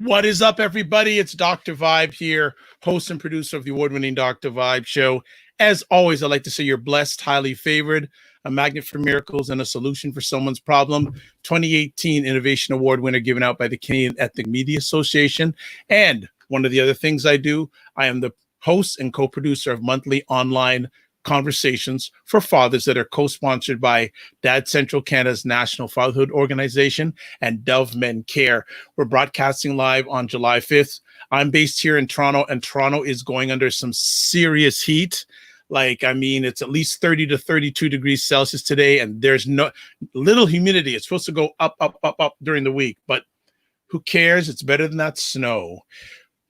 What is up, everybody? It's Dr. Vibe here, host and producer of the award-winning Dr. Vibe show. As always, I'd like to say you're blessed, highly favored, a magnet for miracles, and a solution for someone's problem. 2018 Innovation Award winner given out by the Canadian Ethnic Media Association. And one of the other things I do, I am the host and co-producer of monthly online conversations for fathers that are co-sponsored by Dad Central Canada's National Fatherhood Organization and Dove Men Care. We're broadcasting live on July 5th. I'm based here in Toronto, and Toronto is going under some serious heat. It's at least 30 to 32 degrees Celsius today, and there's no little humidity. It's supposed to go up, up, up, up during the week, but who cares? It's better than that snow.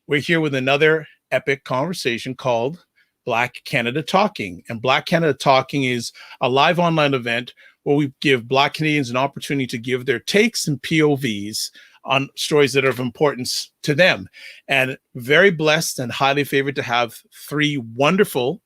We're here with another epic conversation called Black Canada Talking. And Black Canada Talking is a live online event where we give Black Canadians an opportunity to give their takes and POVs on stories that are of importance to them. And very blessed and highly favored to have three wonderful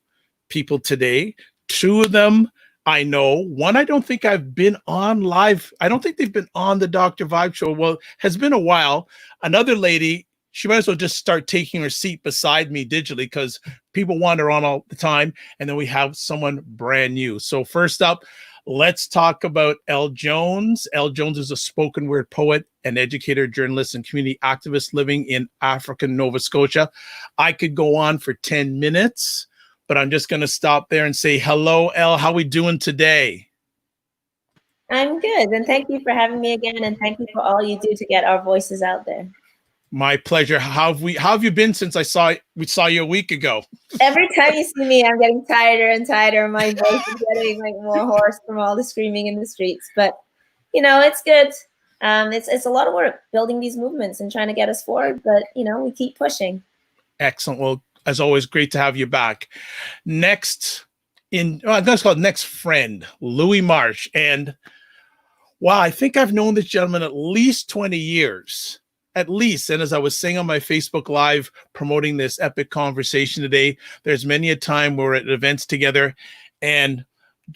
people today. Two of them I know. One, I don't think I've been on live. I don't think they've been on the Dr. Vibe show. Well, has been a while. Another lady, she might as well just start taking her seat beside me digitally because people wander on all the time. And then we have someone brand new. So first up, let's talk about Elle Jones. Elle Jones is a spoken word poet, an educator, journalist, and community activist living in African Nova Scotia. I could go on for 10 minutes, but I'm just going to stop there and say, hello, Elle. How we doing today? I'm good. And thank you for having me again. And thank you for all you do to get our voices out there. My pleasure. How have you been since we saw you a week ago? Every time you see me, I'm getting tighter and tighter. My voice is getting more hoarse from all the screaming in the streets. But it's good. It's a lot of work building these movements and trying to get us forward. But we keep pushing. Excellent. Well, as always, great to have you back. Next friend, Louis Marsh, and wow, I think I've known this gentleman at least 20 years. At least. And as I was saying on my Facebook Live promoting this epic conversation today, there's many a time we're at events together and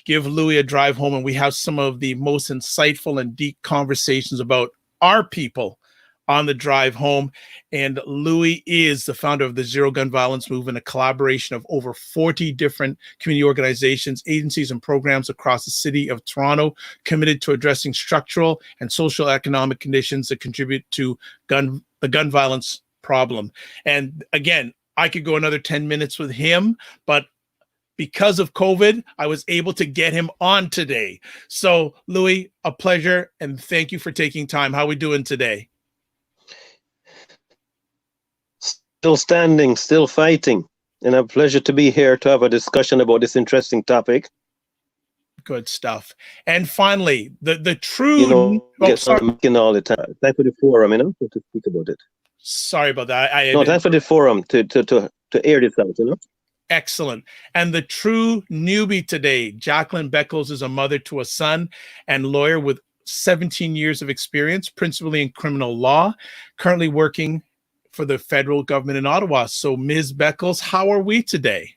give Louis a drive home, and we have some of the most insightful and deep conversations about our people on the drive home. And Louis is the founder of the Zero Gun Violence Movement, a collaboration of over 40 different community organizations, agencies, and programs across the city of Toronto, committed to addressing structural and social economic conditions that contribute to the gun violence problem. And again, I could go another 10 minutes with him, but because of COVID, I was able to get him on today. So Louis, a pleasure, and thank you for taking time. How are we doing today? Still standing, still fighting, and a pleasure to be here to have a discussion about this interesting topic. Good stuff. And finally, the true talking all the time. Time for the forum, to speak about it. Sorry about that. Time for the forum to air this out, Excellent. And the true newbie today, Jacqueline Beckles, is a mother to a son and lawyer with 17 years of experience, principally in criminal law, currently working for the federal government in Ottawa. So Ms. Beckles, how are we today?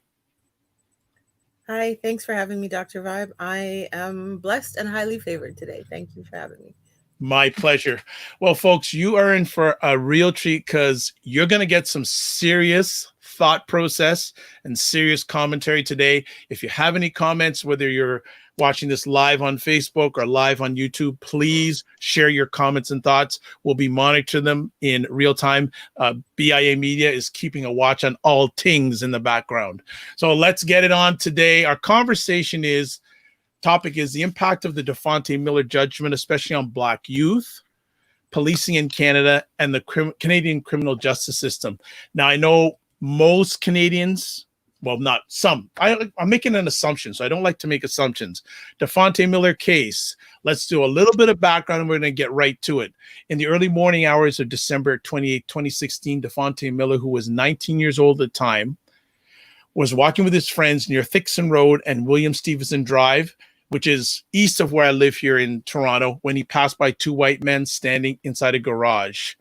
Hi, thanks for having me, Dr. Vibe. I am blessed and highly favored today. Thank you for having me. My pleasure. Well, folks, you are in for a real treat because you're going to get some serious thought process and serious commentary today. If you have any comments, whether you're watching this live on Facebook or live on YouTube, please share your comments and thoughts. We'll be monitoring them in real time. BIA Media is keeping a watch on all things in the background. So let's get it on today. Our conversation topic is the impact of the Devonte Miller judgment, especially on Black youth, policing in Canada, and the Canadian criminal justice system. Now, I know most Canadians, well, not some. I'm making an assumption, so I don't like to make assumptions. Devonte Miller case. Let's do a little bit of background, and we're going to get right to it. In the early morning hours of December 28, 2016, Devonte Miller, who was 19 years old at the time, was walking with his friends near Thixon Road and William Stevenson Drive, which is east of where I live here in Toronto, when he passed by two white men standing inside a garage.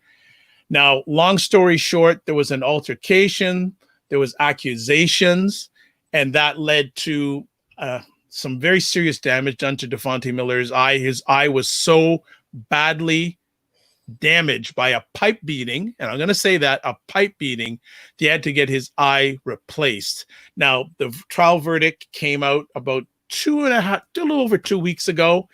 Now, long story short, there was an altercation, there was accusations, and that led to some very serious damage done to Devonte Miller's eye. His eye was so badly damaged by a pipe beating, and I'm going to say that, a pipe beating. He had to get his eye replaced. Now, the trial verdict came out about a little over 2 weeks ago,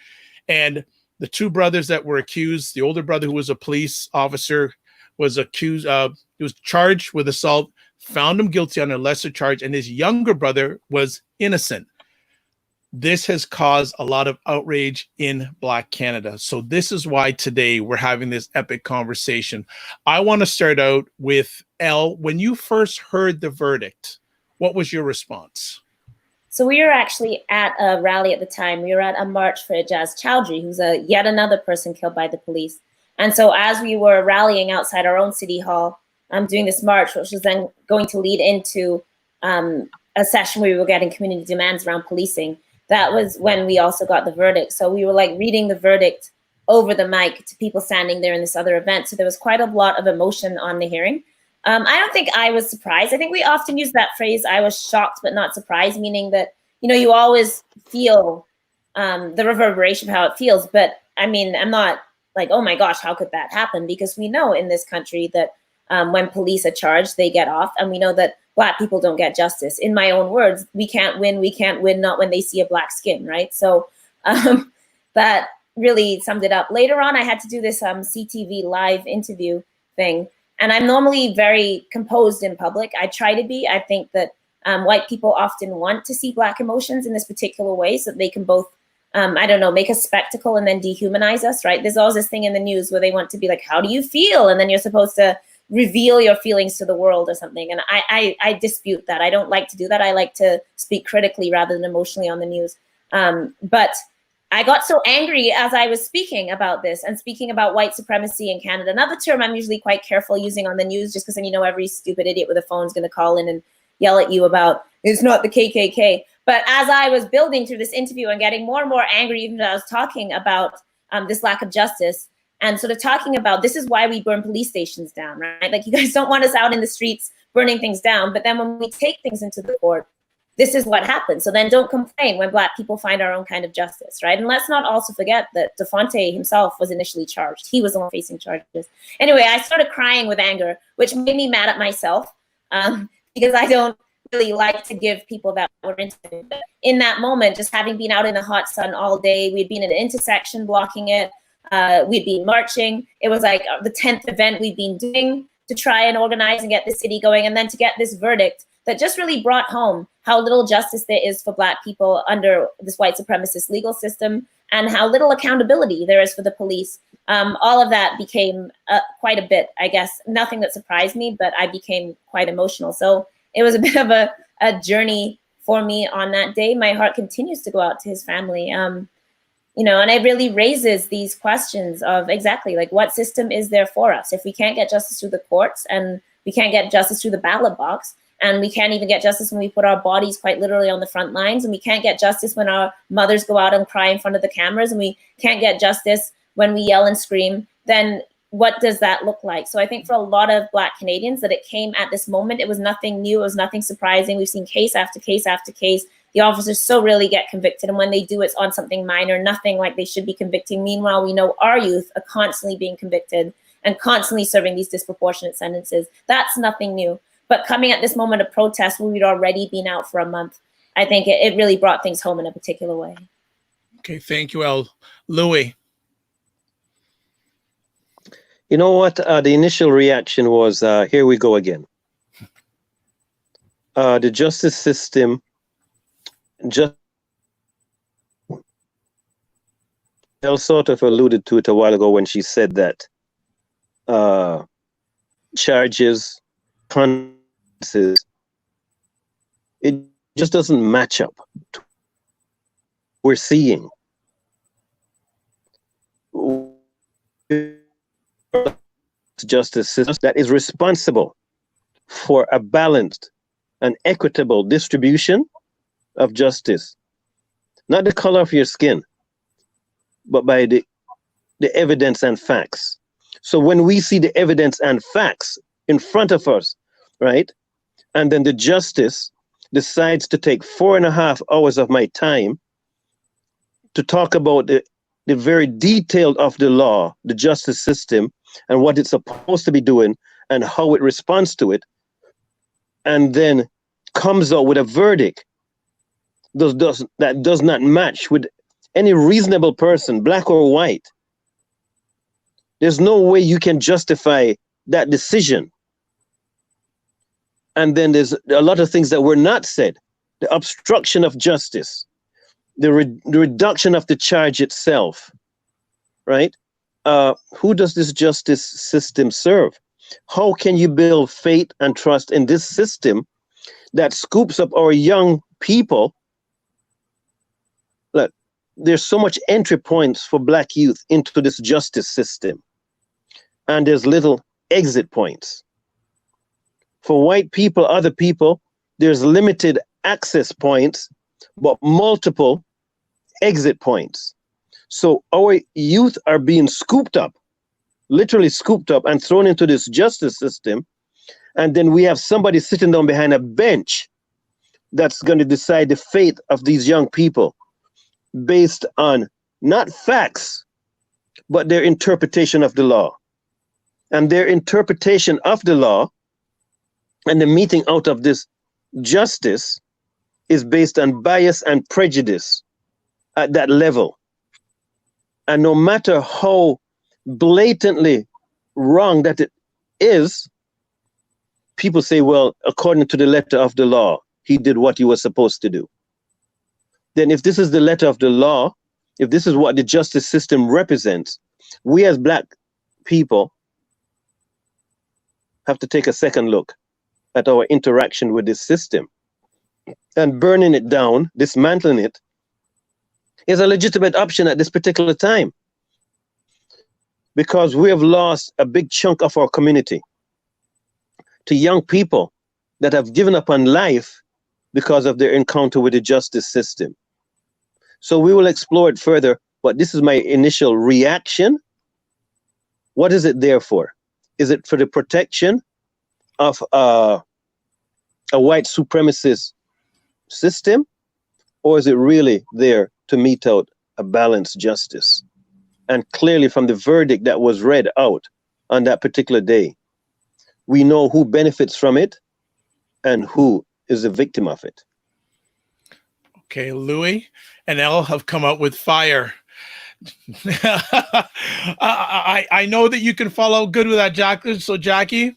and the two brothers that were accused, the older brother, who was a police officer, was accused, he was charged with assault, found him guilty on a lesser charge, and his younger brother was innocent. This has caused a lot of outrage in Black Canada. So this is why today we're having this epic conversation. I want to start out with Elle. When you first heard the verdict, what was your response? So we were actually at a rally at the time. We were at a march for Ijaz Chowdhury, who's yet another person killed by the police. And so as we were rallying outside our own city hall, doing this march, which was then going to lead into a session where we were getting community demands around policing, that was when we also got the verdict. So we were like reading the verdict over the mic to people standing there in this other event. So there was quite a lot of emotion on the hearing. I don't think I was surprised. I think we often use that phrase, I was shocked but not surprised, meaning that, you always feel the reverberation of how it feels. But I mean, I'm not like, oh my gosh, how could that happen? Because we know in this country that when police are charged, they get off. And we know that Black people don't get justice. In my own words, we can't win, not when they see a Black skin, right? So that really summed it up. Later on, I had to do this CTV live interview thing. And I'm normally very composed in public. I try to be. I think that white people often want to see Black emotions in this particular way so that they can both, make a spectacle and then dehumanize us, right? There's always this thing in the news where they want to be like, how do you feel? And then you're supposed to reveal your feelings to the world or something. And I dispute that. I don't like to do that. I like to speak critically rather than emotionally on the news. But I got so angry as I was speaking about this and speaking about white supremacy in Canada. Another term I'm usually quite careful using on the news, just because then every stupid idiot with a phone is going to call in and yell at you about, it's not the KKK. But as I was building through this interview and getting more and more angry, even as I was talking about this lack of justice, and sort of talking about, this is why we burn police stations down, right? Like, you guys don't want us out in the streets burning things down. But then when we take things into the court, this is what happens. So then don't complain when Black people find our own kind of justice, right? And let's not also forget that DeFonte himself was initially charged. He was the one facing charges. Anyway, I started crying with anger, which made me mad at myself because I don't really like to give people that were into it. But in that moment, just having been out in the hot sun all day, we'd been at an intersection blocking it. We'd been marching. It was like the 10th event we'd been doing to try and organize and get the city going. And then to get this verdict that just really brought home how little justice there is for Black people under this white supremacist legal system and how little accountability there is for the police. All of that became quite a bit, I guess, nothing that surprised me, but I became quite emotional. So it was a bit of a journey for me on that day. My heart continues to go out to his family. And it really raises these questions of exactly like what system is there for us? If we can't get justice through the courts and we can't get justice through the ballot box, and we can't even get justice when we put our bodies quite literally on the front lines, and we can't get justice when our mothers go out and cry in front of the cameras, and we can't get justice when we yell and scream, then what does that look like? So I think for a lot of Black Canadians that it came at this moment, it was nothing new, it was nothing surprising. We've seen case after case after case. The officers so rarely get convicted, and when they do, it's on something minor, nothing like they should be convicting. Meanwhile, we know our youth are constantly being convicted and constantly serving these disproportionate sentences. That's nothing new. But coming at this moment of protest where we'd already been out for a month, I think it really brought things home in a particular way. Okay, thank you, Elle. Louis. You know what? The initial reaction was, here we go again. The justice system just Elle sort of alluded to it a while ago when she said that charges, it just doesn't match up to what we're seeing. Justice system that is responsible for a balanced and equitable distribution of justice, not the color of your skin, but by the evidence and facts. So when we see the evidence and facts in front of us, right, and then the justice decides to take 4.5 hours of my time to talk about the the very detail of the law, the justice system, and what it's supposed to be doing and how it responds to it, and then comes out with a verdict that does not match with any reasonable person, black or white, there's no way you can justify that decision. And then there's a lot of things that were not said. The obstruction of justice, the reduction of the charge itself, right? Who does this justice system serve? How can you build faith and trust in this system that scoops up our young people? Look, there's so much entry points for black youth into this justice system, and there's little exit points. For white people, other people, there's limited access points, but multiple exit points. So our youth are being scooped up, literally scooped up and thrown into this justice system. And then we have somebody sitting down behind a bench that's going to decide the fate of these young people based on not facts, but their interpretation of the law. And their interpretation of the law and the meting out of this justice is based on bias and prejudice at that level. And no matter how blatantly wrong that it is, people say, well, according to the letter of the law, he did what he was supposed to do. Then if this is the letter of the law, if this is what the justice system represents, we as black people have to take a second look at our interaction with this system. And burning it down, dismantling it, is a legitimate option at this particular time, because we have lost a big chunk of our community to young people that have given up on life because of their encounter with the justice system. So we will explore it further, but this is my initial reaction. What is it there for? Is it for the protection of a white supremacist system, or is it really there to mete out a balanced justice? And clearly from the verdict that was read out on that particular day, we know who benefits from it and who is the victim of it. Okay, Louis and Elle have come out with fire. I know that you can follow good with that, Jackie. So Jackie,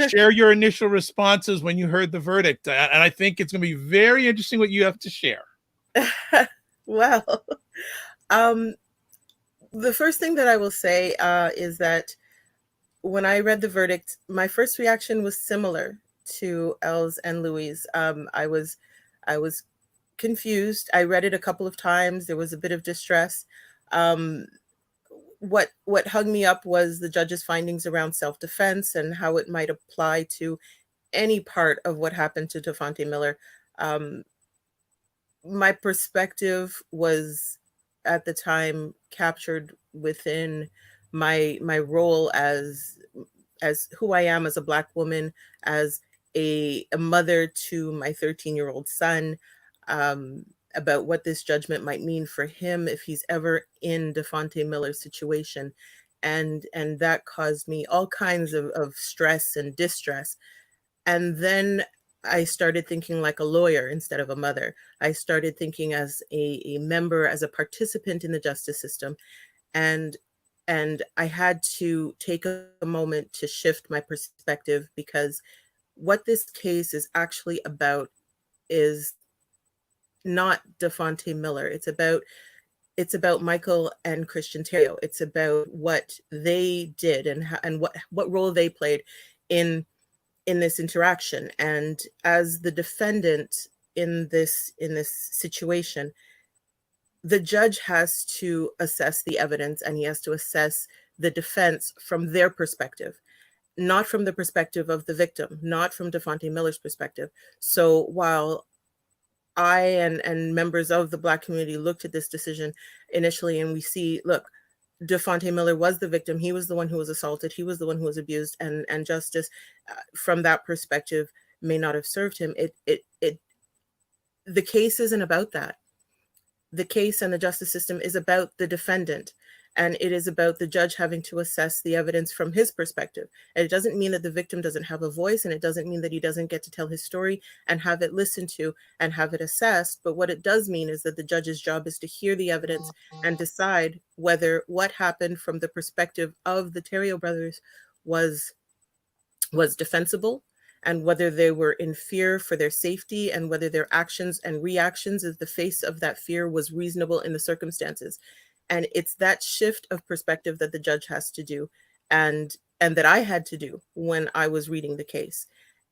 share your initial responses when you heard the verdict. And I think it's going to be very interesting what you have to share. Well, the first thing that I will say is that when I read the verdict, my first reaction was similar to Elle's and Louis'. I was confused. I read it a couple of times. There was a bit of distress. What hung me up was the judge's findings around self-defense and how it might apply to any part of what happened to Devontae Miller. My perspective was at the time captured within my role as who I am as a Black woman, as a mother to my 13-year-old son, about what this judgment might mean for him if he's ever in Devontae Miller's situation. And that caused me all kinds of stress and distress. And then I started thinking like a lawyer instead of a mother. I started thinking as a member, as a participant in the justice system. And I had to take a moment to shift my perspective, because what this case is actually about is not Devontae Miller. It's about Michael and Christian Terrio. It's about what they did and what role they played in this interaction. And as the defendant in this situation, the judge has to assess the evidence, and he has to assess the defense from their perspective, not from the perspective of the victim, not from Devontae Miller's perspective. So while I and members of the Black community looked at this decision initially, and we see, look, Devontae Miller was the victim. He was the one who was assaulted. He was the one who was abused, and justice from that perspective may not have served him. The case isn't about that. the case and the justice system is about the defendant, and it is about the judge having to assess the evidence from his perspective. And it doesn't mean that the victim doesn't have a voice, and it doesn't mean that he doesn't get to tell his story and have it listened to and have it assessed. But what it does mean is that the judge's job is to hear the evidence and decide whether what happened from the perspective of the Theriault brothers was defensible, and whether they were in fear for their safety, and whether their actions and reactions in the face of that fear was reasonable in the circumstances. And it's that shift of perspective that the judge has to do, and that I had to do when I was reading the case.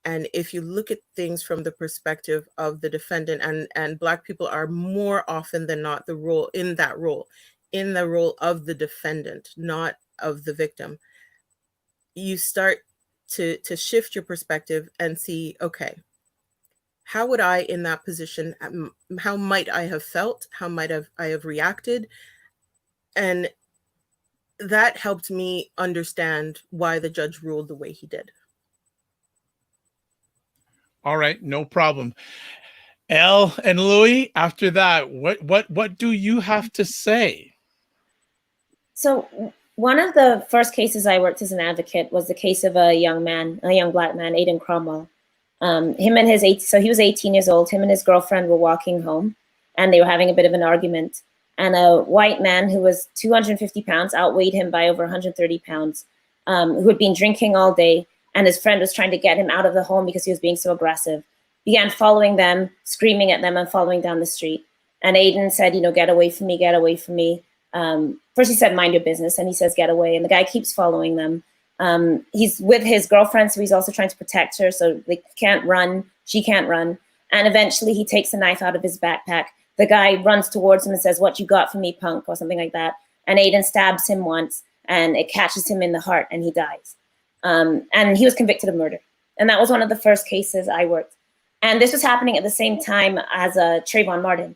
And if you look at things from the perspective of the defendant, and Black people are more often than not the role in the role of the defendant, not of the victim, you start to shift your perspective and see, okay, how would I in that position, how might I have felt? How might I have reacted? And that helped me understand why the judge ruled the way he did. All right, no problem. Elle and Louis, after that, what do you have to say? So one of the first cases I worked as an advocate was the case of a young Black man, Aiden Cromwell. So he was 18 years old. Him and his girlfriend were walking home, and they were having a bit of an argument. And a white man who was 250 pounds, outweighed him by over 130 pounds, who had been drinking all day, and his friend was trying to get him out of the home because he was being so aggressive, began following them, screaming at them, and following down the street. And Aiden said, get away from me, get away from me. First he said, mind your business, and he says, get away. And the guy keeps following them. He's with his girlfriend, so he's also trying to protect her, so they can't run, she can't run. And eventually he takes a knife out of his backpack. The guy runs towards him and says, what you got for me, punk, or something like that. And Aiden stabs him once, and it catches him in the heart, and he dies. And he was convicted of murder. And that was one of the first cases I worked. And this was happening at the same time as Trayvon Martin.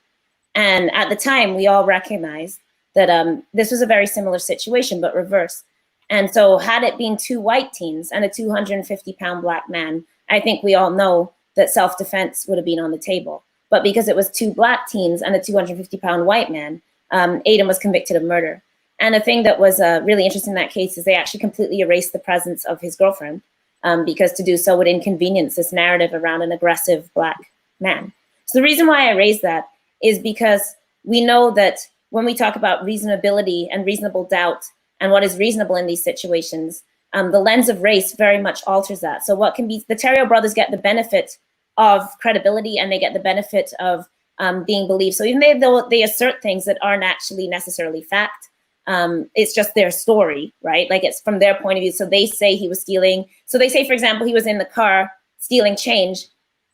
And at the time, we all recognized that this was a very similar situation, but reverse. And so had it been two white teens and a 250-pound Black man, I think we all know that self-defense would have been on the table. But because it was two Black teens and a 250-pound white man, Aiden was convicted of murder. And the thing that was really interesting in that case is they actually completely erased the presence of his girlfriend, because to do so would inconvenience this narrative around an aggressive Black man. So the reason why I raised that is because we know that when we talk about reasonability and reasonable doubt and what is reasonable in these situations, the lens of race very much alters that. So what can be, the Theriault brothers get the benefit of credibility, and they get the benefit of being believed. So even though they assert things that aren't actually necessarily fact, it's just their story, right? Like it's from their point of view. So they say he was stealing. So they say, for example, he was in the car stealing change,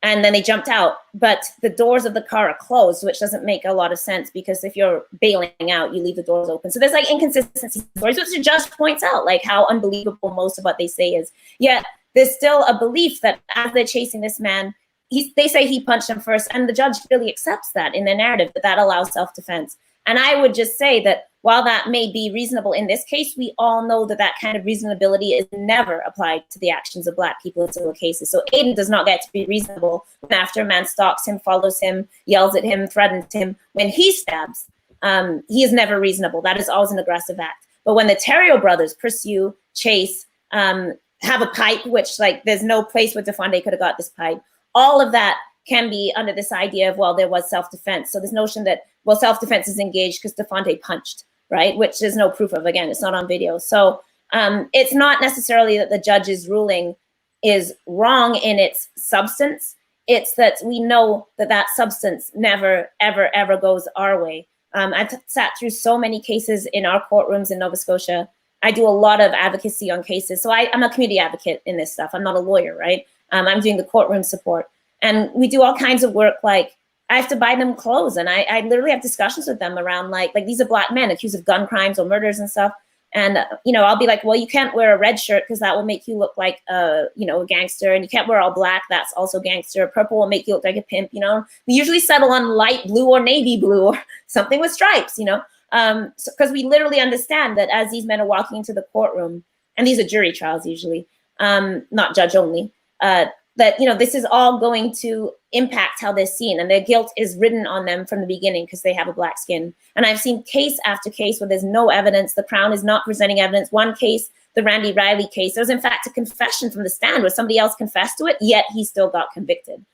and then they jumped out, but the doors of the car are closed, which doesn't make a lot of sense, because if you're bailing out, you leave the doors open. So there's like inconsistencies, which the judge points out, like how unbelievable most of what they say is. Yet there's still a belief that as they're chasing this man, they say he punched him first, and the judge really accepts that in their narrative, that allows self-defense. And I would just say that while that may be reasonable in this case, we all know that that kind of reasonability is never applied to the actions of Black people in similar cases. So Aiden does not get to be reasonable when after a man stalks him, follows him, yells at him, threatens him. When he stabs, he is never reasonable. That is always an aggressive act. But when the Theriault brothers pursue, chase, have a pipe, which like there's no place where Dafonte could have got this pipe, all of that can be under this idea of, well, there was self-defense. So this notion that, well, self-defense is engaged because Dafonte punched, right? Which there's no proof of. Again, it's not on video. So it's not necessarily that the judge's ruling is wrong in its substance. It's that we know that that substance never, ever, ever goes our way. I've sat through so many cases in our courtrooms in Nova Scotia. I do a lot of advocacy on cases. So I'm a community advocate in this stuff. I'm not a lawyer, right? I'm doing the courtroom support. And we do all kinds of work, like I have to buy them clothes, and I literally have discussions with them around like these are Black men accused of gun crimes or murders and stuff. And, I'll be like, well, you can't wear a red shirt because that will make you look like, a gangster. And you can't wear all black. That's also gangster. Purple will make you look like a pimp, We usually settle on light blue or navy blue or something with stripes, because we literally understand that as these men are walking into the courtroom, and these are jury trials usually, not judge only, that, you know, this is all going to impact how they're seen, and their guilt is written on them from the beginning because they have a black skin. And I've seen case after case where there's no evidence. The Crown is not presenting evidence. One case, the Randy Riley case, there was in fact a confession from the stand where somebody else confessed to it, yet he still got convicted.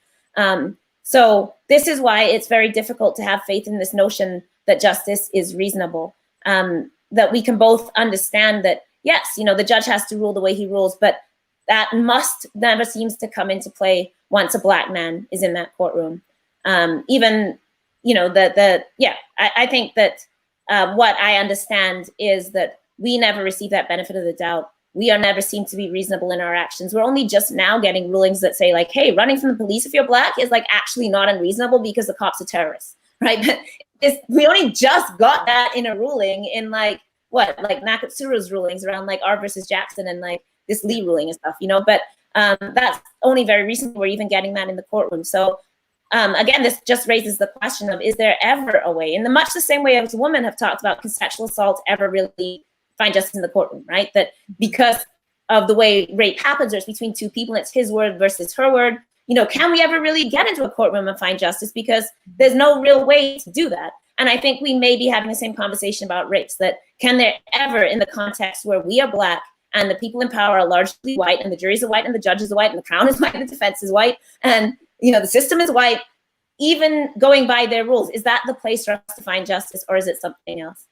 So this is why it's very difficult to have faith in this notion that justice is reasonable. That we can both understand that, yes, you know, the judge has to rule the way he rules, but that must never seems to come into play once a black man is in that courtroom. Even, you know, I think that what I understand is that we never receive that benefit of the doubt. We are never seen to be reasonable in our actions. We're only just now getting rulings that say like, hey, running from the police if you're black is like actually not unreasonable because the cops are terrorists, right? But we only just got that in a ruling in like, what, like Nakatsuru's rulings around like R versus Jackson and like this Lee ruling and stuff, you know, but that's only very recently we're even getting that in the courtroom. So again, this just raises the question of, is there ever a way, in the much the same way as women have talked about, can sexual assault ever really find justice in the courtroom, right? That because of the way rape happens, or it's between two people, and it's his word versus her word, you know, can we ever really get into a courtroom and find justice? Because there's no real way to do that. And I think we may be having the same conversation about rapes, that can there ever, in the context where we are black, and the people in power are largely white, and the juries are white, and the judges are white, and the Crown is white, and the defense is white, and, you know, the system is white, even going by their rules, is that the place for us to find justice, or is it something else?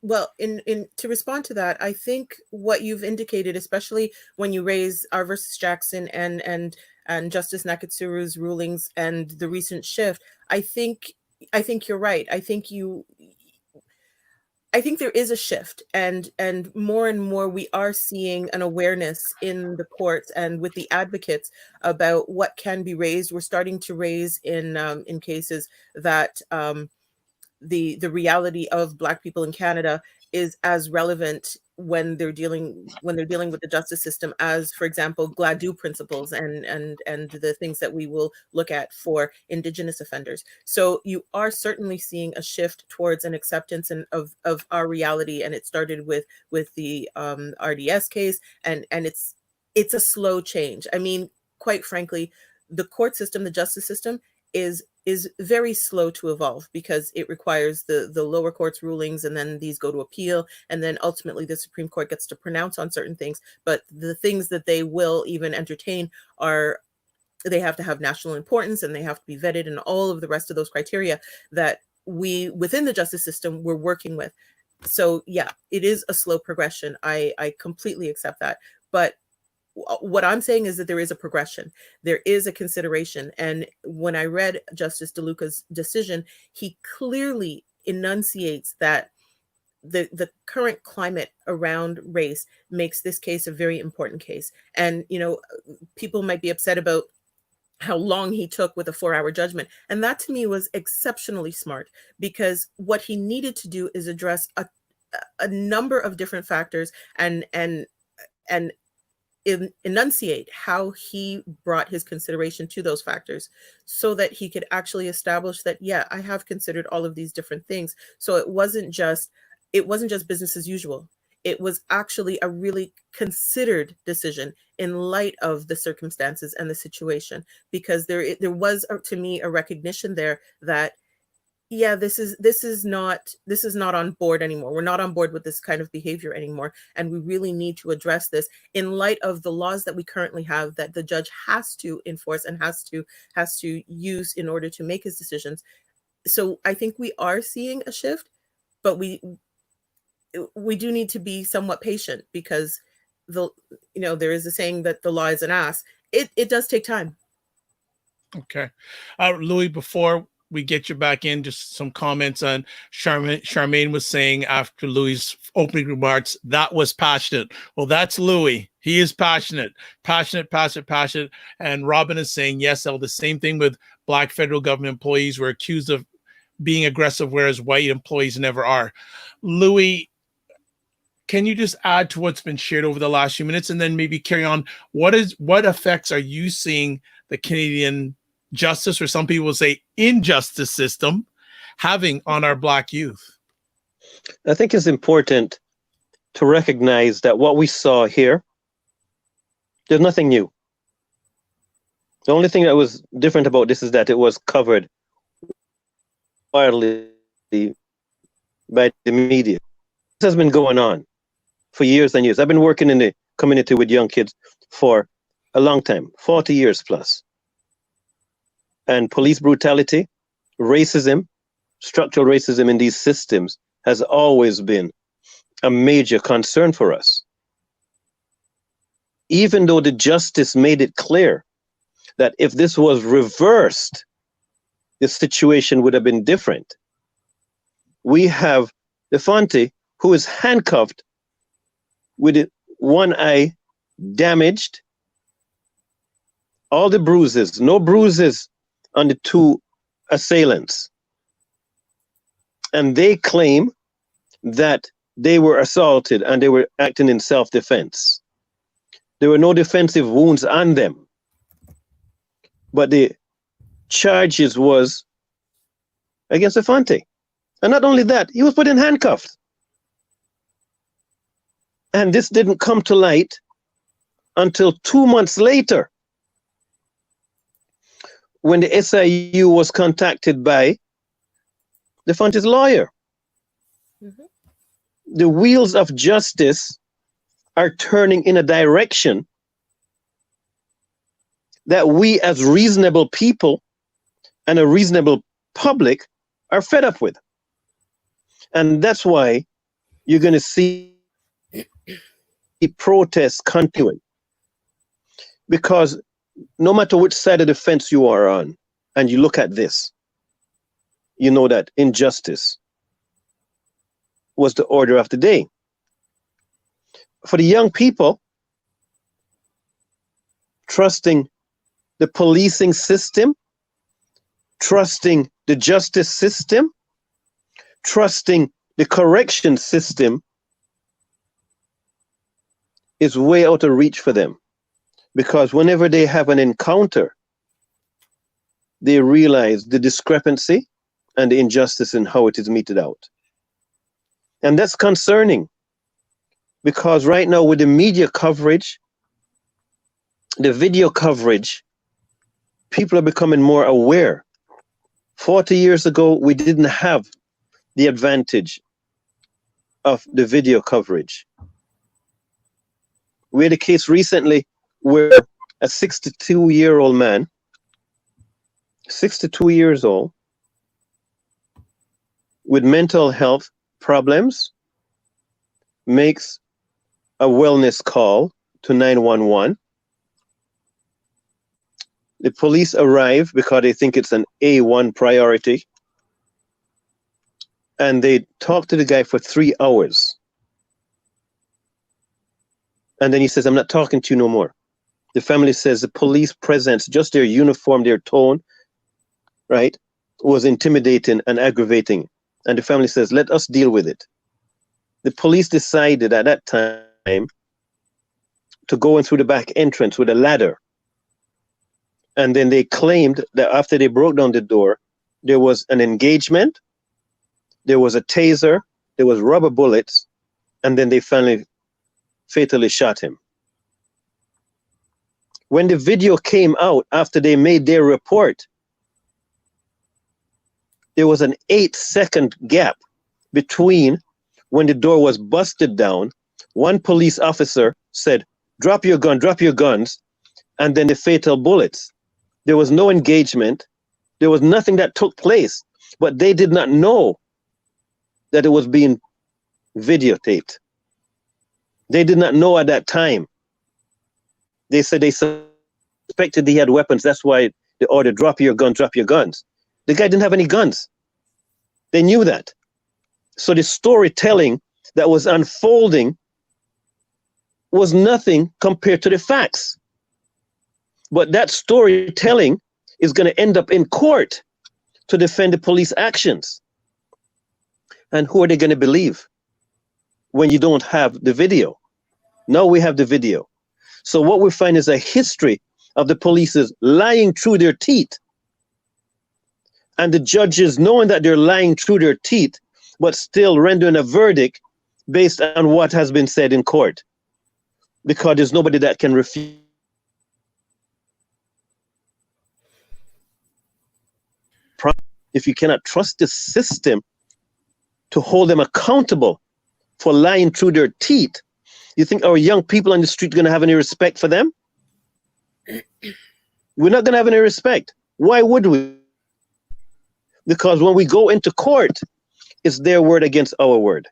Well, to respond to that, I think what you've indicated, especially when you raise R versus Jackson and Justice Nakatsuru's rulings and the recent shift, I think you're right. I think there is a shift, and more we are seeing an awareness in the courts and with the advocates about what can be raised. We're starting to raise in cases that the reality of Black people in Canada is as relevant when they're dealing with the justice system as, for example, Gladue principles and the things that we will look at for Indigenous offenders. So you are certainly seeing a shift towards an acceptance of our reality, and it started with the RDS case, and it's a slow change. I mean, quite frankly, the court system, the justice system is very slow to evolve because it requires the lower court's rulings, and then these go to appeal, and then ultimately the Supreme Court gets to pronounce on certain things. But the things that they will even entertain they have to have national importance, and they have to be vetted, and all of the rest of those criteria that we within the justice system we're working with. So yeah, it is a slow progression. I completely accept that. But what I'm saying is that there is a progression, there is a consideration. And when I read Justice DeLuca's decision, he clearly enunciates that the current climate around race makes this case a very important case. And, you know, people might be upset about how long he took with a 4-hour judgment. And that to me was exceptionally smart, because what he needed to do is address a number of different factors and enunciate how he brought his consideration to those factors so that he could actually establish that, yeah, I have considered all of these different things. So it wasn't just business as usual. It was actually a really considered decision in light of the circumstances and the situation, because there was, to me, a recognition there that, yeah, this is not on board anymore. We're not on board with this kind of behavior anymore, and we really need to address this in light of the laws that we currently have that the judge has to enforce and has to use in order to make his decisions. So I think we are seeing a shift, but we do need to be somewhat patient, because there is a saying that the law is an ass. It does take time. Okay, Louis, before we get you back in, just some comments on Charmaine was saying after Louis' opening remarks, that was passionate. Well, that's Louis. He is passionate. And Robin is saying, yes, the same thing with Black federal government employees were accused of being aggressive, whereas white employees never are. Louis, can you just add to what's been shared over the last few minutes, and then maybe carry on? What effects are you seeing the Canadian justice, or some people say injustice system, having on our Black youth? I think it's important to recognize that what we saw here, there's nothing new. The only thing that was different about this is that it was covered widely by the media. This has been going on for years and years. I've been working in the community with young kids for a long time, 40 years plus. And police brutality, racism, structural racism in these systems has always been a major concern for us. Even though the justice made it clear that if this was reversed, the situation would have been different. We have Devontae, who is handcuffed with one eye damaged, all the bruises, no bruises on the two assailants. And they claim that they were assaulted and they were acting in self-defense. There were no defensive wounds on them. But the charges was against Devontae. And not only that, he was put in handcuffs. And this didn't come to light until 2 months later, when the SIU was contacted by Devontae's lawyer. Mm-hmm. The wheels of justice are turning in a direction that we as reasonable people and a reasonable public are fed up with. And that's why you're going to see protests continuing. Because no matter which side of the fence you are on, and you look at this, you know that injustice was the order of the day. For the young people, trusting the policing system, trusting the justice system, trusting the correction system is way out of reach for them. Because whenever they have an encounter, they realize the discrepancy and the injustice in how it is meted out. And that's concerning, because right now with the media coverage, the video coverage, people are becoming more aware. 40 years ago, we didn't have the advantage of the video coverage. We had a case recently where a 62-year-old man, 62 years old, with mental health problems, makes a wellness call to 911. The police arrive because they think it's an A1 priority. And they talk to the guy for 3 hours. And then he says, I'm not talking to you no more. The family says the police presence, just their uniform, their tone, right, was intimidating and aggravating. And the family says, let us deal with it. The police decided at that time to go in through the back entrance with a ladder. And then they claimed that after they broke down the door, there was an engagement, there was a taser, there was rubber bullets, and then they finally fatally shot him. When the video came out after they made their report, there was an 8-second gap between when the door was busted down. One police officer said, drop your gun, drop your guns, and then the fatal bullets. There was no engagement. There was nothing that took place, but they did not know that it was being videotaped. They did not know at that time. They said they suspected he had weapons. That's why the order, drop your gun, drop your guns. The guy didn't have any guns. They knew that. So the storytelling that was unfolding was nothing compared to the facts. But that storytelling is going to end up in court to defend the police actions. And who are they going to believe when you don't have the video? Now we have the video. So what we find is a history of the police lying through their teeth. And the judges knowing that they're lying through their teeth, but still rendering a verdict based on what has been said in court. Because there's nobody that can refute if you cannot trust the system to hold them accountable for lying through their teeth, you think our young people on the street are going to have any respect for them? We're not going to have any respect. Why would we? Because when we go into court, it's their word against our word.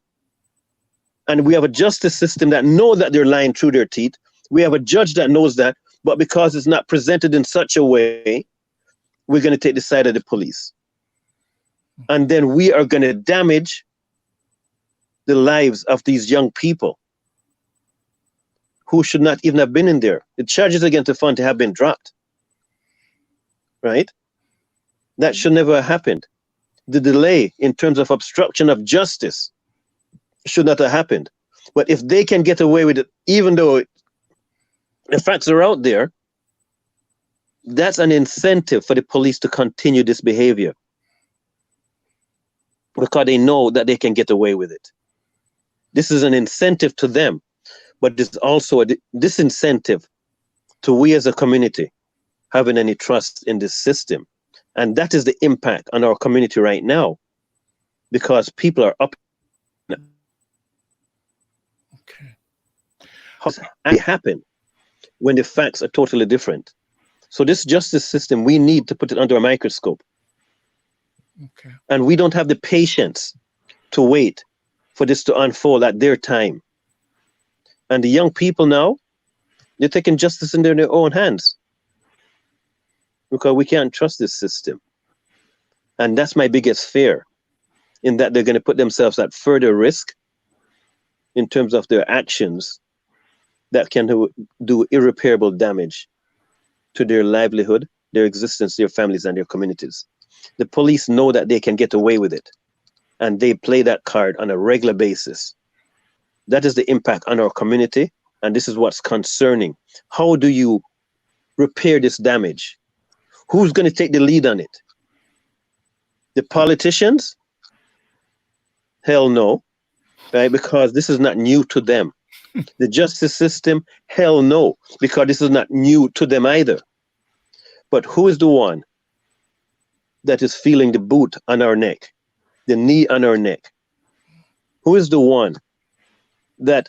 And we have a justice system that knows that they're lying through their teeth. We have a judge that knows that, but because it's not presented in such a way, we're going to take the side of the police. And then we are going to damage the lives of these young people who should not even have been in there. The charges against the fund have been dropped. Right? That should never have happened. The delay in terms of obstruction of justice should not have happened. But if they can get away with it, even though the facts are out there, that's an incentive for the police to continue this behavior, because they know that they can get away with it. This is an incentive to them, but it's also a disincentive to we as a community having any trust in this system. And that is the impact on our community right now, because people are up. Okay. How does it happen when the facts are totally different? So this justice system, we need to put it under a microscope. Okay. And we don't have the patience to wait for this to unfold at their time. And the young people now, they're taking justice in their own hands, because we can't trust this system. And that's my biggest fear, in that they're going to put themselves at further risk in terms of their actions that can do irreparable damage to their livelihood, their existence, their families, and their communities. The police know that they can get away with it, and they play that card on a regular basis. That is the impact on our community, and this is what's concerning. How do you repair this damage? Who's going to take the lead on it? The politicians? Hell no, right? Because this is not new to them. The justice system? Hell no, because this is not new to them either. But who is the one that is feeling the boot on our neck, the knee on our neck? Who is the one that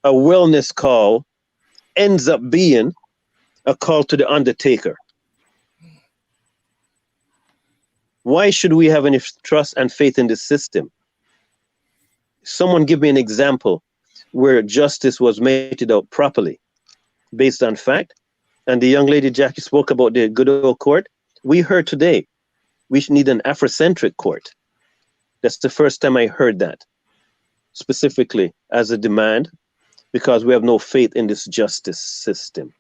a wellness call ends up being a call to the undertaker? Why should we have any trust and faith in this system? Someone give me an example where justice was meted out properly based on fact. And the young lady Jackie spoke about the good old court. We heard today we need an Afrocentric court. That's the first time I heard that specifically as a demand, because we have no faith in this justice system.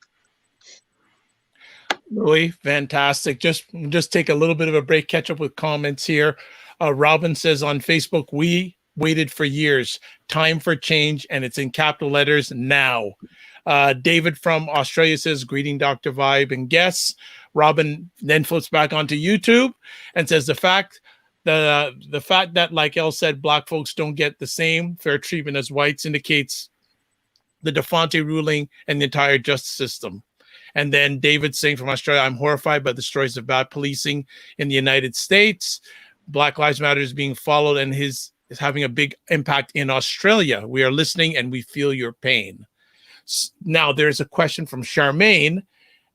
Really fantastic. Just take a little bit of a break, catch up with comments here. Robin says on Facebook, we waited for years. Time for change, and it's in capital letters now. David from Australia says, greeting Dr. Vibe and guests. Robin then flips back onto YouTube and says the fact that, like Elle said, Black folks don't get the same fair treatment as whites indicates the DeFonte ruling and the entire justice system. And then David saying from Australia, I'm horrified by the stories of bad policing in the United States. Black Lives Matter is being followed and is having a big impact in Australia. We are listening and we feel your pain. Now, there's a question from Charmaine,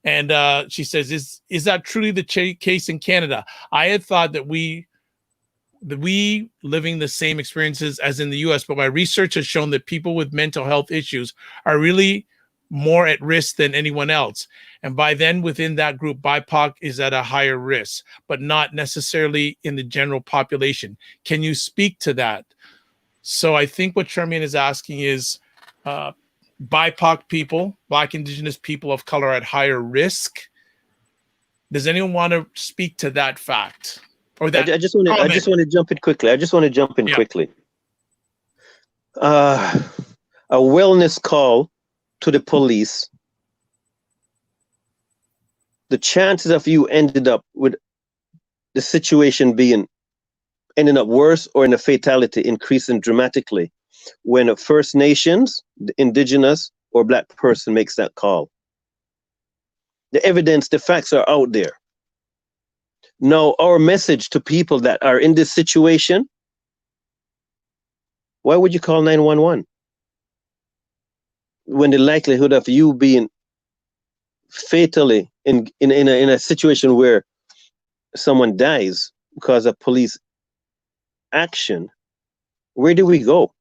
and she says, is that truly the case in Canada? I had thought that we living the same experiences as in the US, but my research has shown that people with mental health issues are really more at risk than anyone else. And by then, within that group, BIPOC is at a higher risk, but not necessarily in the general population. Can you speak to that? So I think what Charmaine is asking is, BIPOC people, Black, Indigenous people of color are at higher risk. Does anyone want to speak to that fact? Or that I just want to jump in quickly. A wellness call to the police. The chances of you ended up with the situation ending up worse or in a fatality increasing dramatically when a First Nations, the Indigenous, or Black person makes that call. The evidence, the facts are out there. Now, our message to people that are in this situation, why would you call 911? When the likelihood of you being fatally in a situation where someone dies because of police action, where do we go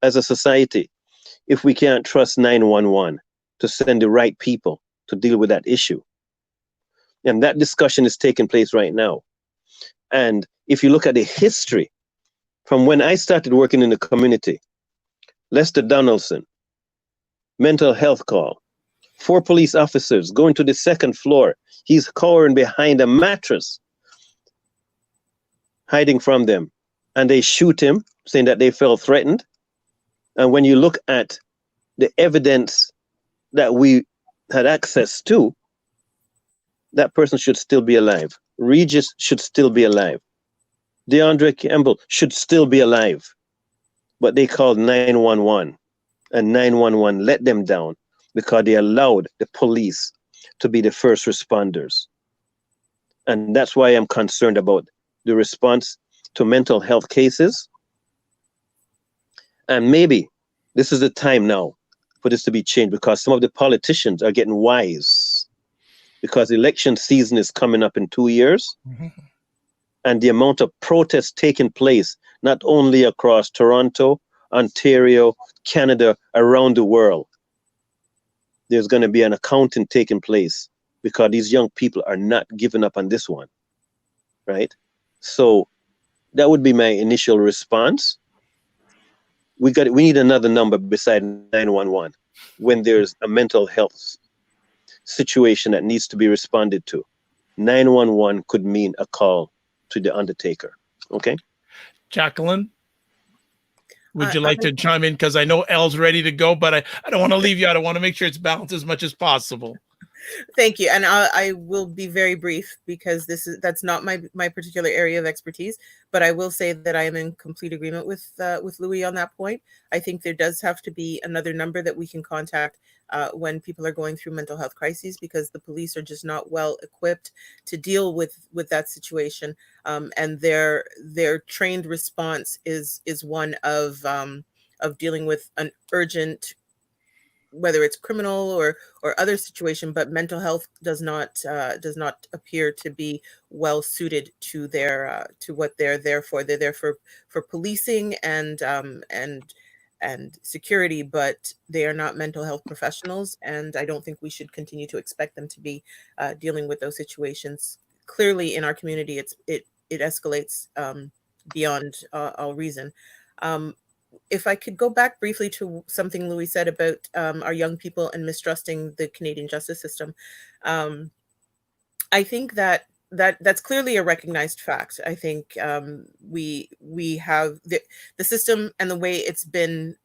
as a society if we can't trust 911 to send the right people to deal with that issue? And that discussion is taking place right now. And if you look at the history from when I started working in the community, Lester Donaldson, mental health call, 4 police officers going to the 2nd floor. He's cowering behind a mattress, hiding from them. And they shoot him, saying that they felt threatened. And when you look at the evidence that we had access to, that person should still be alive. Regis should still be alive. DeAndre Campbell should still be alive. But they called 911, and 911 let them down because they allowed the police to be the first responders. And that's why I'm concerned about the response to mental health cases. And maybe this is the time now for this to be changed, because some of the politicians are getting wise, because election season is coming up in 2 years. Mm-hmm. And the amount of protests taking place, not only across Toronto, Ontario, Canada, around the world, there's going to be an accounting taking place, because these young people are not giving up on this one, right? So that would be my initial response. We need another number beside 911 when there's a mental health situation that needs to be responded to. 911 could mean a call to the undertaker. Okay, Jacqueline, would you like to chime in? Because I know Elle's ready to go, but I don't want to leave you out. I want to make sure it's balanced as much as possible. Thank you, and I will be very brief, because that's not my particular area of expertise. But I will say that I am in complete agreement with Louis on that point. I think there does have to be another number that we can contact when people are going through mental health crises, because the police are just not well equipped to deal with that situation, and their trained response is one of dealing with an urgent, whether it's criminal or other situation, but mental health does not appear to be well suited to their to what they're there for. They're there for policing and security, but they are not mental health professionals, and I don't think we should continue to expect them to be dealing with those situations. Clearly, in our community, it escalates beyond all reason. If I could go back briefly to something Louis said about our young people and mistrusting the Canadian justice system, I think that's clearly a recognized fact. I think we have the system and the way it's been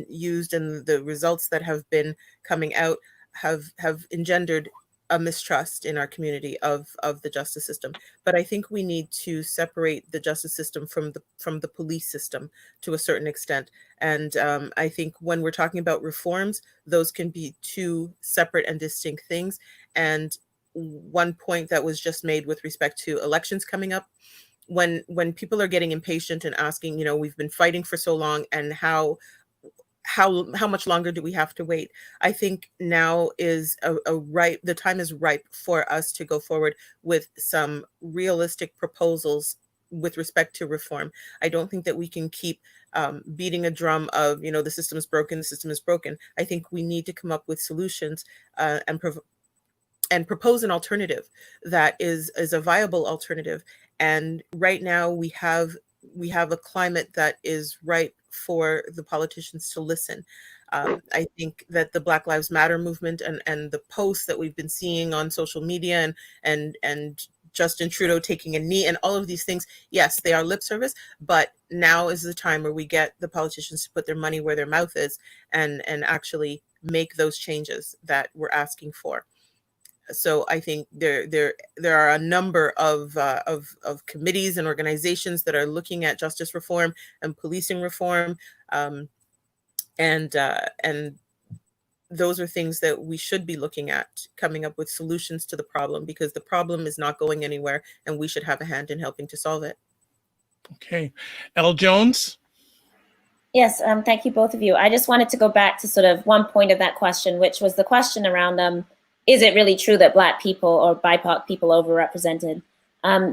used, and the results that have been coming out have engendered a mistrust in our community of the justice system. But I think we need to separate the justice system from the police system to a certain extent. And I think when we're talking about reforms, those can be two separate and distinct things. And one point that was just made with respect to elections coming up, when people are getting impatient and asking, we've been fighting for so long, and how much longer do we have to wait? I think now is the time is ripe for us to go forward with some realistic proposals with respect to reform. I don't think that we can keep beating a drum of, the system is broken, the system is broken. I think we need to come up with solutions and propose an alternative that is a viable alternative. And right now we have a climate that is ripe for the politicians to listen. I think that the Black Lives Matter movement and the posts that we've been seeing on social media and Justin Trudeau taking a knee and all of these things, yes, they are lip service, but now is the time where we get the politicians to put their money where their mouth is and actually make those changes that we're asking for. So I think there are a number of committees and organizations that are looking at justice reform and policing reform, and those are things that we should be looking at, coming up with solutions to the problem, because the problem is not going anywhere and we should have a hand in helping to solve it. Okay. Elle Jones? Yes, thank you, both of you. I just wanted to go back to sort of one point of that question, which was the question around, is it really true that Black people or BIPOC people are overrepresented?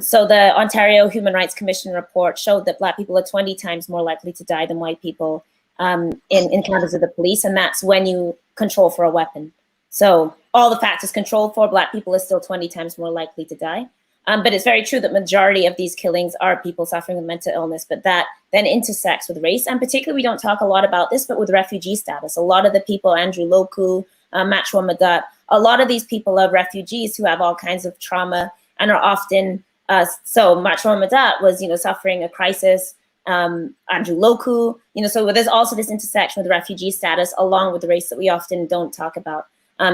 So the Ontario Human Rights Commission report showed that Black people are 20 times more likely to die than white people in encounters with the police, and that's when you control for a weapon. So all the factors controlled for, Black people are still 20 times more likely to die. But it's very true that majority of these killings are people suffering with mental illness, but that then intersects with race. And particularly, we don't talk a lot about this, but with refugee status, a lot of the people, Andrew Loku, Matchwa Madat, a lot of these people are refugees who have all kinds of trauma and are often, so Matchwa Madat was, suffering a crisis, Andrew Loku, so there's also this intersection with refugee status along with the race that we often don't talk about.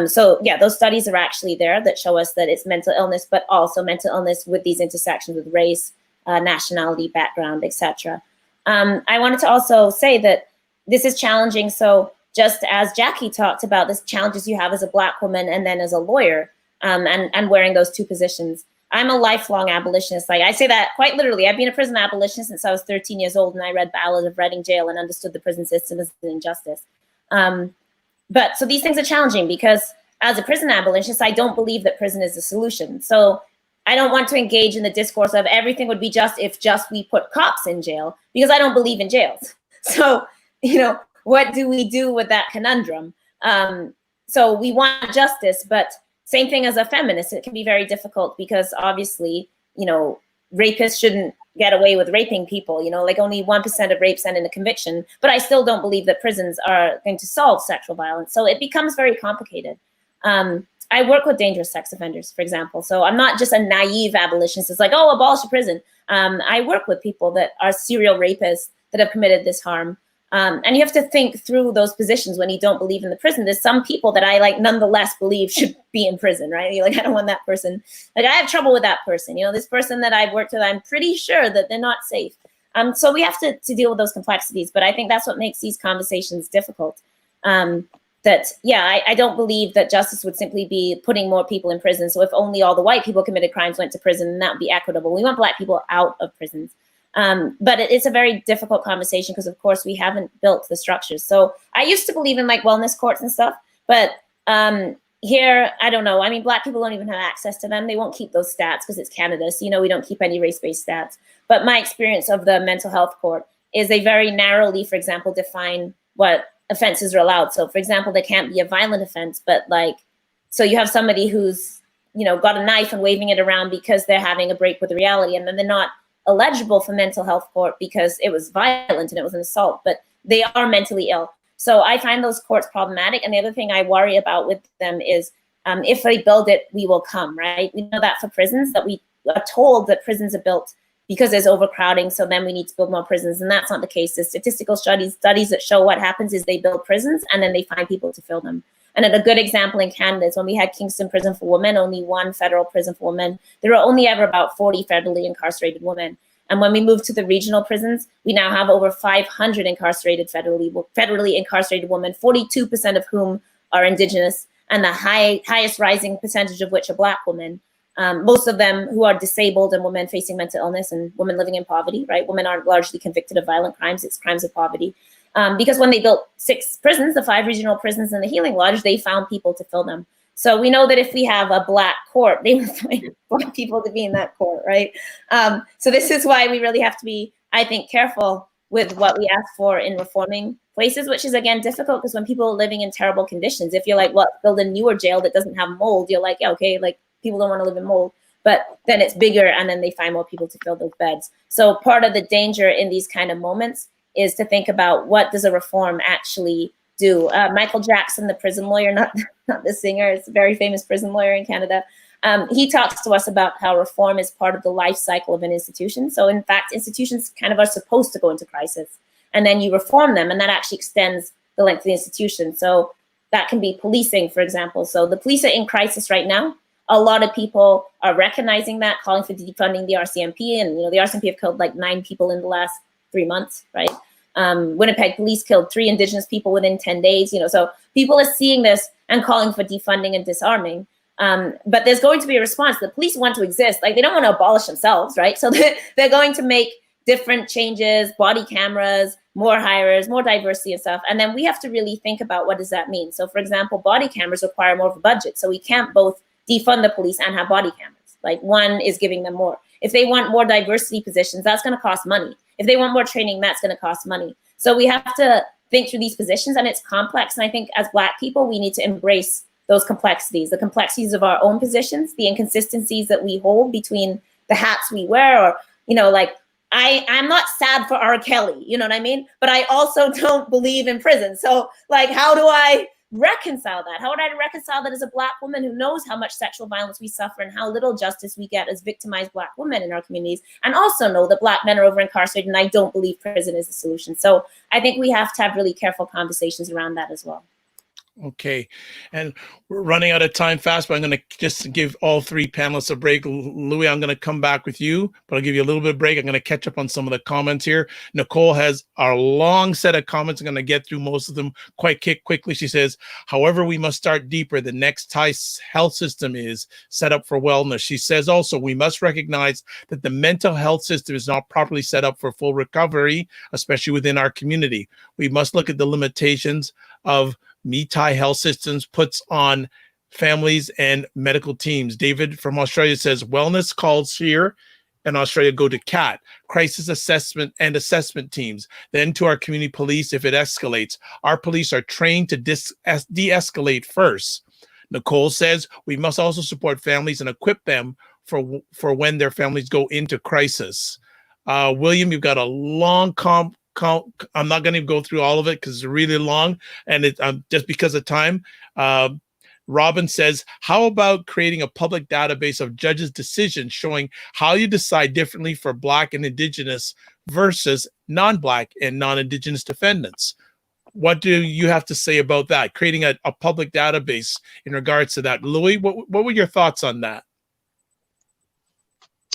So yeah, those studies are actually there that show us that it's mental illness, but also mental illness with these intersections with race, nationality, background, etc. I wanted to also say that this is challenging. So just as Jackie talked about this challenges you have as a Black woman and then as a lawyer, and wearing those two positions. I'm a lifelong abolitionist. Like I say that quite literally. I've been a prison abolitionist since I was 13 years old, and I read Ballad of Reading Jail and understood the prison system as an injustice. But so these things are challenging because as a prison abolitionist, I don't believe that prison is the solution. So I don't want to engage in the discourse of everything would be just if just we put cops in jail, because I don't believe in jails. So, what do we do with that conundrum? So we want justice, but same thing as a feminist, it can be very difficult because obviously, rapists shouldn't get away with raping people, like only 1% of rapes end in a conviction, but I still don't believe that prisons are going to solve sexual violence. So it becomes very complicated. I work with dangerous sex offenders, for example. So I'm not just a naive abolitionist. It's like, oh, abolish the prison. I work with people that are serial rapists that have committed this harm. And you have to think through those positions when you don't believe in the prison. There's some people that I nonetheless believe should be in prison, right? You're like, I don't want that person. Like I have trouble with that person. This person that I've worked with, I'm pretty sure that they're not safe. So we have to deal with those complexities. But I think that's what makes these conversations difficult. I don't believe that justice would simply be putting more people in prison. So if only all the white people committed crimes went to prison, then that would be equitable. We want Black people out of prisons. But it's a very difficult conversation because, of course, we haven't built the structures. So I used to believe in wellness courts and stuff, but here, I don't know. I mean, Black people don't even have access to them. They won't keep those stats because it's Canada. So, we don't keep any race-based stats. But my experience of the mental health court is they very narrowly, for example, define what offenses are allowed. So, for example, there can't be a violent offense, but so you have somebody who's, got a knife and waving it around because they're having a break with reality, and then they're not eligible for mental health court because it was violent and it was an assault, but they are mentally ill. So I find those courts problematic. And the other thing I worry about with them is if they build it, we will come, right? We know that for prisons, that we are told that prisons are built because there's overcrowding. So then we need to build more prisons. And that's not the case. There's statistical studies that show what happens is they build prisons and then they find people to fill them. And a good example in Canada is when we had Kingston Prison for Women, only one federal prison for women. There were only ever about 40 federally incarcerated women. And when we moved to the regional prisons, we now have over 500 federally incarcerated women, 42% of whom are Indigenous, and the highest rising percentage of which are Black women. Most of them who are disabled and women facing mental illness and women living in poverty, right? Women aren't largely convicted of violent crimes, it's crimes of poverty. Because when they built 6 prisons, the 5 regional prisons and the Healing Lodge, they found people to fill them. So we know that if we have a Black court, they will find Black people to be in that court, right? So this is why we really have to be, I think, careful with what we ask for in reforming places, which is, again, difficult because when people are living in terrible conditions, if you're like, well, build a newer jail that doesn't have mold, you're like, yeah, okay, people don't want to live in mold. But then it's bigger and then they find more people to fill those beds. So part of the danger in these kind of moments is to think about what does a reform actually do. Michael Jackson, the prison lawyer, not the singer, it's a very famous prison lawyer in Canada. He talks to us about how reform is part of the life cycle of an institution. So in fact, institutions kind of are supposed to go into crisis and then you reform them and that actually extends the length of the institution. So that can be policing, for example. So the police are in crisis right now. A lot of people are recognizing that, calling for defunding the RCMP. And the RCMP have killed 9 people in the last 3 months, right? Winnipeg police killed 3 Indigenous people within 10 days. So people are seeing this and calling for defunding and disarming. But there's going to be a response. The police want to exist. Like, they don't want to abolish themselves, right? So they're going to make different changes, body cameras, more hires, more diversity and stuff. And then we have to really think about, what does that mean? So for example, body cameras require more of a budget. So we can't both defund the police and have body cameras. Like, one is giving them more. If they want more diversity positions, that's going to cost money. If they want more training, that's going to cost money. So we have to think through these positions, and it's complex. And I think as Black people, we need to embrace those complexities, the complexities of our own positions, the inconsistencies that we hold between the hats we wear, or, you know, like, I'm not sad for R. Kelly, you know what I mean? But I also don't believe in prison. So, like, how do I reconcile that? How would I reconcile that as a Black woman who knows how much sexual violence we suffer and how little justice we get as victimized Black women in our communities, and also know that Black men are over incarcerated, and I don't believe prison is the solution. So I think we have to have really careful conversations around that as well. Okay, and we're running out of time fast, but I'm going to just give all three panelists a break. Louis, I'm going to come back with you, but I'll give you a little bit of break. I'm going to catch up on some of the comments here. Nicole has a long set of comments. I'm going to get through most of them quite quickly. She says, however, we must start deeper. The next health system is set up for wellness. She says also, we must recognize that the mental health system is not properly set up for full recovery, especially within our community. We must look at the limitations of Meetai Health Systems puts on families and medical teams. David from Australia says, wellness calls here in Australia go to CAT, crisis assessment and assessment teams, then to our community police if it escalates. Our police are trained to de-escalate first. Nicole says, we must also support families and equip them for when their families go into crisis. William, you've got a long I'm not going to go through all of it because it's really long, and just because of time. Robin says, how about creating a public database of judges' decisions showing how you decide differently for Black and Indigenous versus non-Black and non-Indigenous defendants? What do you have to say about that? Creating a public database in regards to that. Louis, what were your thoughts on that?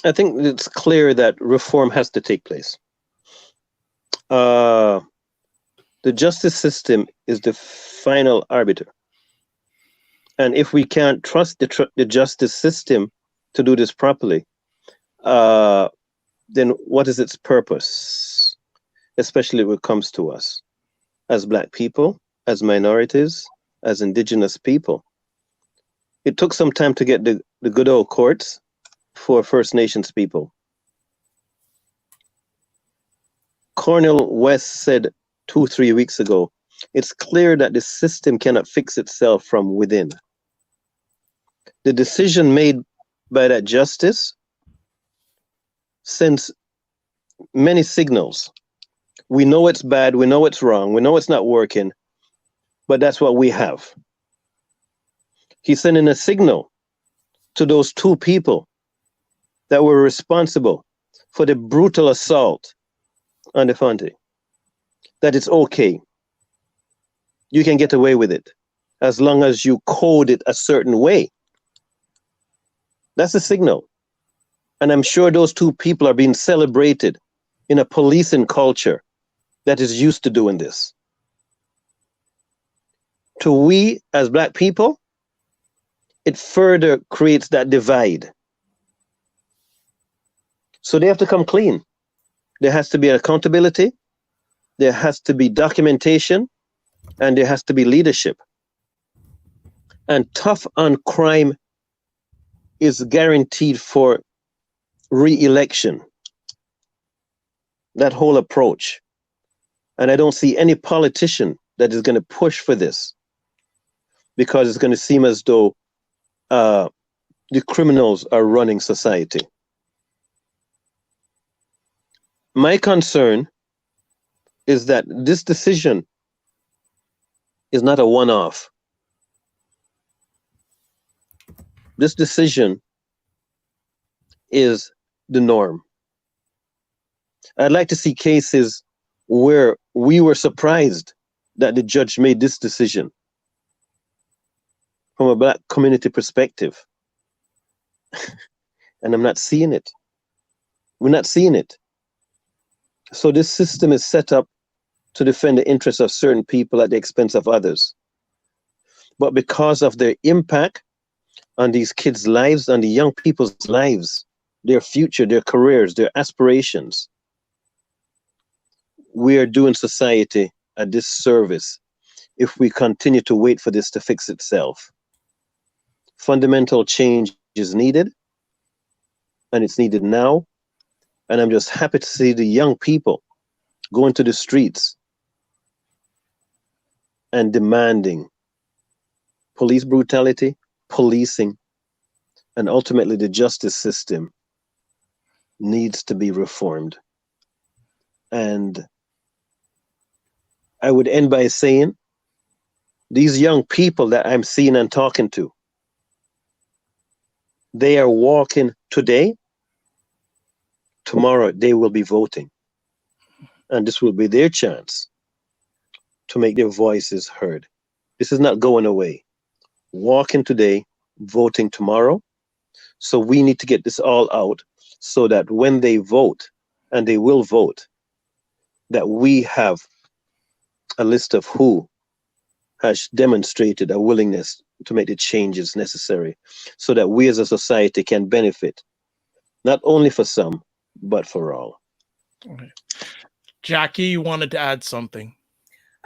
I think it's clear that reform has to take place. The justice system is the final arbiter. And if we can't trust the justice system to do this properly, then what is its purpose? Especially when it comes to us as Black people, as minorities, as Indigenous people. It took some time to get the good old courts for First Nations people. Cornel West said 2-3 weeks ago, it's clear that the system cannot fix itself from within. The decision made by that justice sends many signals. We know it's bad, we know it's wrong, we know it's not working, but that's what we have. He's sending a signal to those two people that were responsible for the brutal assault on the Fonte, that it's okay. You can get away with it as long as you code it a certain way. That's a signal. And I'm sure those two people are being celebrated in a policing culture that is used to doing this. To we as Black people, it further creates that divide. So they have to come clean. There has to be accountability, there has to be documentation, and there has to be leadership. And tough on crime is guaranteed for re-election. That whole approach. And I don't see any politician that is going to push for this, because it's going to seem as though the criminals are running society. My concern is that this decision is not a one-off. This decision is the norm. I'd like to see cases where we were surprised that the judge made this decision from a Black community perspective. And I'm not seeing it. We're not seeing it. So this system is set up to defend the interests of certain people at the expense of others. but because of their impact on these kids' lives, on the young people's lives, their future, their careers, their aspirations, we are doing society a disservice if we continue to wait for this to fix itself. Fundamental change is needed, and it's needed now. And I'm just happy to see the young people going to the streets and demanding police brutality, policing, and ultimately the justice system needs to be reformed. And I would end by saying, these young people that I'm seeing and talking to, they are walking today. Tomorrow they will be voting. And this will be their chance to make their voices heard. This is not going away. Walking today, voting tomorrow. So we need to get this all out so that when they vote, and they will vote, that we have a list of who has demonstrated a willingness to make the changes necessary so that we as a society can benefit, not only for some, but for all. Okay. Jackie, you wanted to add something.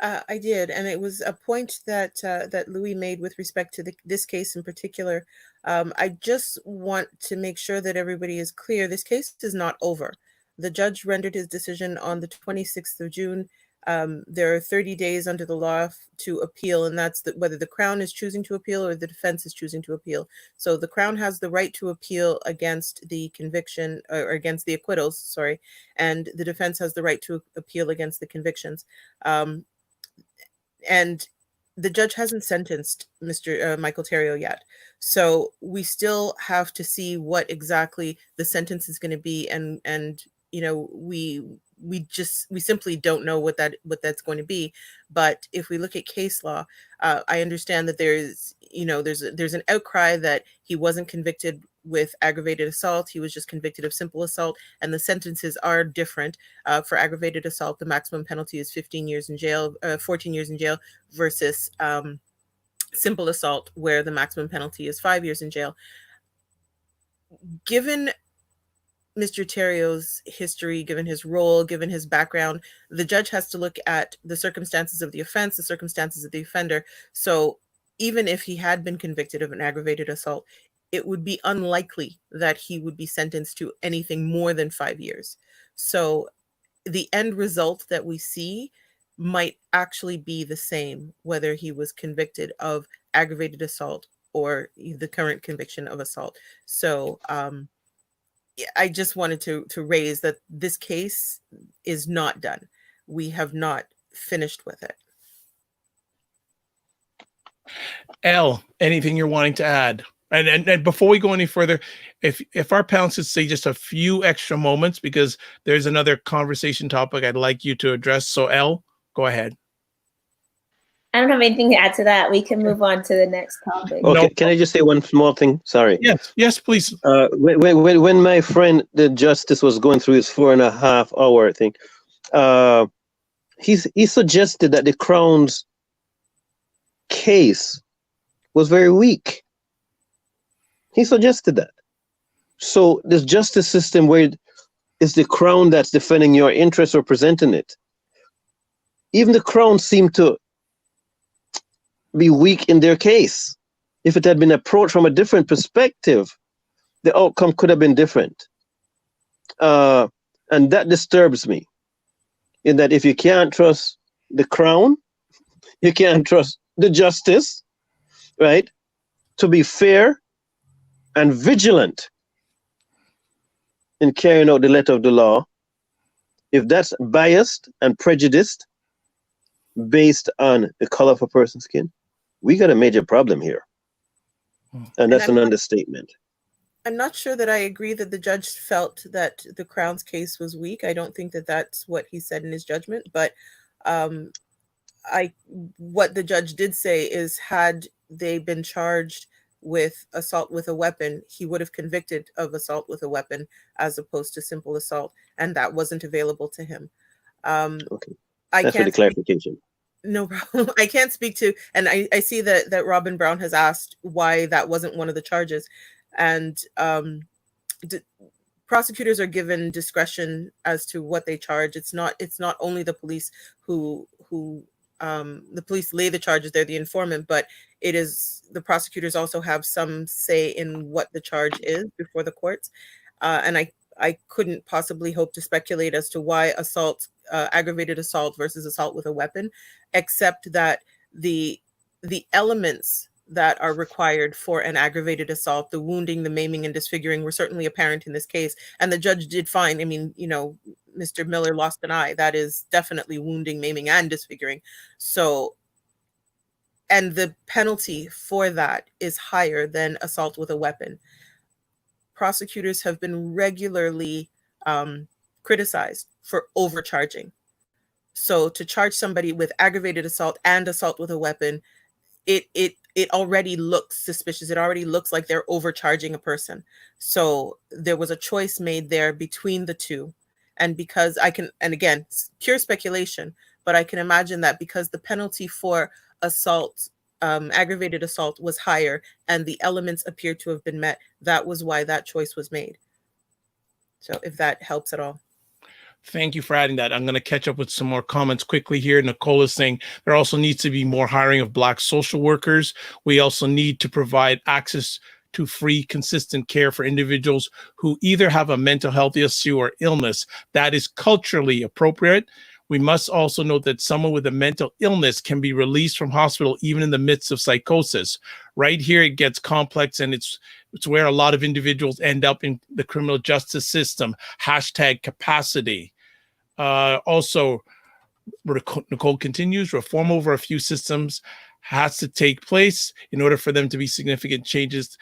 I did, and it was a point that that Louis made with respect to this case in particular. I just want to make sure that everybody is clear. This case is not over. The judge rendered his decision on the 26th of June. There are 30 days under the law to appeal, and that's whether the Crown is choosing to appeal or the defense is choosing to appeal. So the Crown has the right to appeal against the conviction or against the acquittals, sorry, and the defense has the right to appeal against the convictions. And the judge hasn't sentenced Mr. Michael Terrio yet. So we still have to see what exactly the sentence is going to be. And you know, we simply don't know what that's going to be. But if we look at case law, I understand that there's an outcry that he wasn't convicted with aggravated assault. He was just convicted of simple assault, and the sentences are different. For aggravated assault, the maximum penalty is 15 years in jail, 14 years in jail, versus simple assault, where the maximum penalty is 5 years in jail. Given Mr. Terrio's history, given his role, given his background, the judge has to look at the circumstances of the offense, the circumstances of the offender. So even if he had been convicted of an aggravated assault, it would be unlikely that he would be sentenced to anything more than 5 years. So the end result that we see might actually be the same, whether he was convicted of aggravated assault or the current conviction of assault. So I just wanted to raise that this case is not done. We have not finished with it. Elle, anything you're wanting to add? And before we go any further, if our panelists could say just a few extra moments, because there's another conversation topic I'd like you to address. So Elle, go ahead. I don't have anything to add to that. We can move on to the next topic. Okay, No. can I just say one small thing? Sorry. Yes, please. When my friend, the justice, was going through his 4.5 hour thing, he suggested that the Crown's case was very weak. He suggested that. So this justice system where it's the Crown that's defending your interests or presenting it, even the Crown seemed to be weak in their case. If it had been approached from a different perspective, the outcome could have been different. And that disturbs me, in that if you can't trust the Crown, you can't trust the justice, right, to be fair and vigilant in carrying out the letter of the law. If that's biased and prejudiced based on the color of a person's skin, we got a major problem here. And that's an understatement. I'm not sure that I agree that the judge felt that the Crown's case was weak. I don't think that that's what he said in his judgment. But what the judge did say is, had they been charged with assault with a weapon, he would have convicted of assault with a weapon as opposed to simple assault, and that wasn't available to him. Okay, that's for the clarification. No problem. I can't speak to, and I see that Robin Brown has asked why that wasn't one of the charges, and prosecutors are given discretion as to what they charge. It's not only the police who the police lay the charges, they're the informant, but it is the prosecutors also have some say in what the charge is before the courts. And I couldn't possibly hope to speculate as to why assault, aggravated assault versus assault with a weapon, except that the elements that are required for an aggravated assault, the wounding, the maiming, and disfiguring, were certainly apparent in this case. And the judge did find, I mean, you know, Mr. Miller lost an eye. That is definitely wounding, maiming, and disfiguring. So, and the penalty for that is higher than assault with a weapon. Prosecutors have been regularly criticized for overcharging. So to charge somebody with aggravated assault and assault with a weapon, it already looks suspicious. It already looks like they're overcharging a person. So there was a choice made there between the two. And because and again, pure speculation, but I can imagine that because the penalty for assault, aggravated assault, was higher and the elements appear to have been met, that was why that choice was made. So if that helps at all. Thank you for adding that. I'm going to catch up with some more comments quickly here. Nicole is saying there also needs to be more hiring of Black social workers. We also need to provide access to free, consistent care for individuals who either have a mental health issue or illness that is culturally appropriate. We must also note that someone with a mental illness can be released from hospital even in the midst of psychosis. Right here, it gets complex, and it's where a lot of individuals end up in the criminal justice system. #capacity. Also, Nicole continues, reform over a few systems has to take place in order for them to be significant changes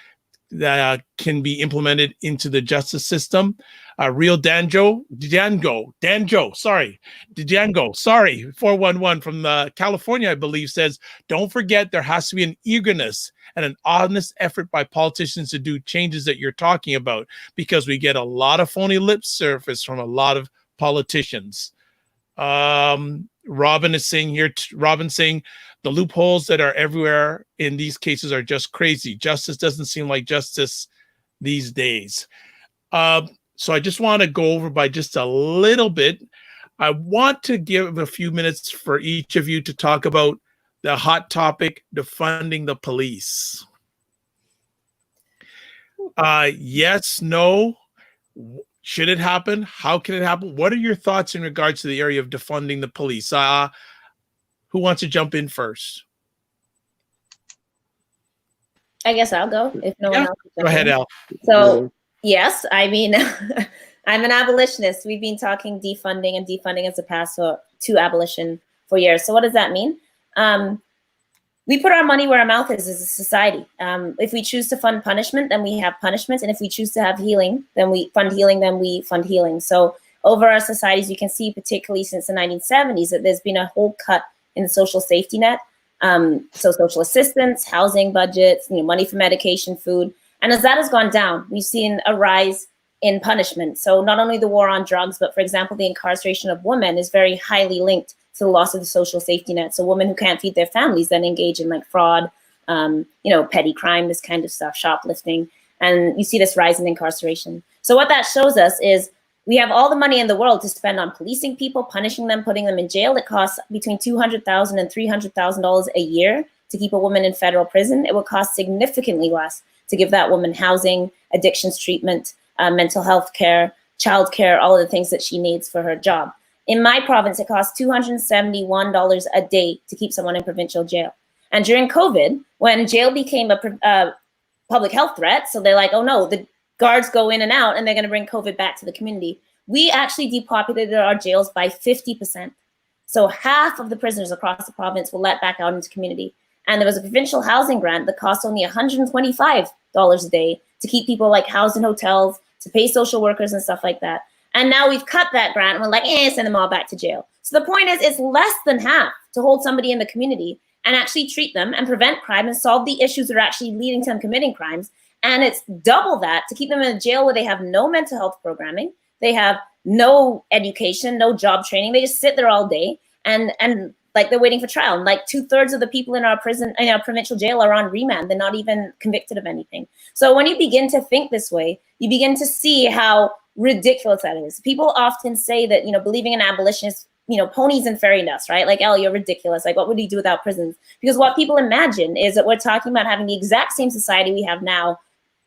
that can be implemented into the justice system. Real Danjo, 411 from California, I believe, says, don't forget there has to be an eagerness and an honest effort by politicians to do changes that you're talking about, because we get a lot of phony lip service from a lot of politicians. Robin is saying here, Robin saying the loopholes that are everywhere in these cases are just crazy. Justice doesn't seem like justice these days. So I just want to go over by just a little bit. I want to give a few minutes for each of you to talk about the hot topic, defunding the police. Yes, no. Should it happen? How can it happen? What are your thoughts in regards to the area of defunding the police? Who wants to jump in first? I guess I'll go if no one else. Go ahead, Al. So yes, I mean, I'm an abolitionist. We've been talking defunding and defunding as a path to abolition for years. So what does that mean? We put our money where our mouth is as a society. If we choose to fund punishment, then we have punishment. And if we choose to have healing, then we fund healing, then we fund healing. So over our societies, you can see, particularly since the 1970s, that there's been a whole cut in the social safety net. So social assistance, housing budgets, money for medication, food. And as that has gone down, we've seen a rise in punishment. So not only the war on drugs, but for example, the incarceration of women is very highly linked to the loss of the social safety net. So women who can't feed their families then engage in like fraud, petty crime, this kind of stuff, shoplifting. And you see this rise in incarceration. So what that shows us is we have all the money in the world to spend on policing people, punishing them, putting them in jail. It costs between $200,000 and $300,000 a year to keep a woman in federal prison. It would cost significantly less to give that woman housing, addictions treatment, mental health care, child care, all of the things that she needs for her job. In my province, it costs $271 a day to keep someone in provincial jail. And during COVID, when jail became a public health threat, so they're like, oh no, the guards go in and out and they're gonna bring COVID back to the community. We actually depopulated our jails by 50%. So half of the prisoners across the province were let back out into community. And there was a provincial housing grant that cost only $125 a day to keep people like housed in hotels, to pay social workers and stuff like that. And now we've cut that grant and we're like, send them all back to jail. So the point is, it's less than half to hold somebody in the community and actually treat them and prevent crime and solve the issues that are actually leading to them committing crimes. And it's double that to keep them in a jail where they have no mental health programming, they have no education, no job training, they just sit there all day. And like they're waiting for trial. And like 2/3 of the people in our prison, in our provincial jail, are on remand. They're not even convicted of anything. So when you begin to think this way, you begin to see how ridiculous that is. People often say that, you know, believing in abolition is, you know, ponies and fairy dust, right? Like, oh, you're ridiculous. Like, what would he do without prisons? Because what people imagine is that we're talking about having the exact same society we have now,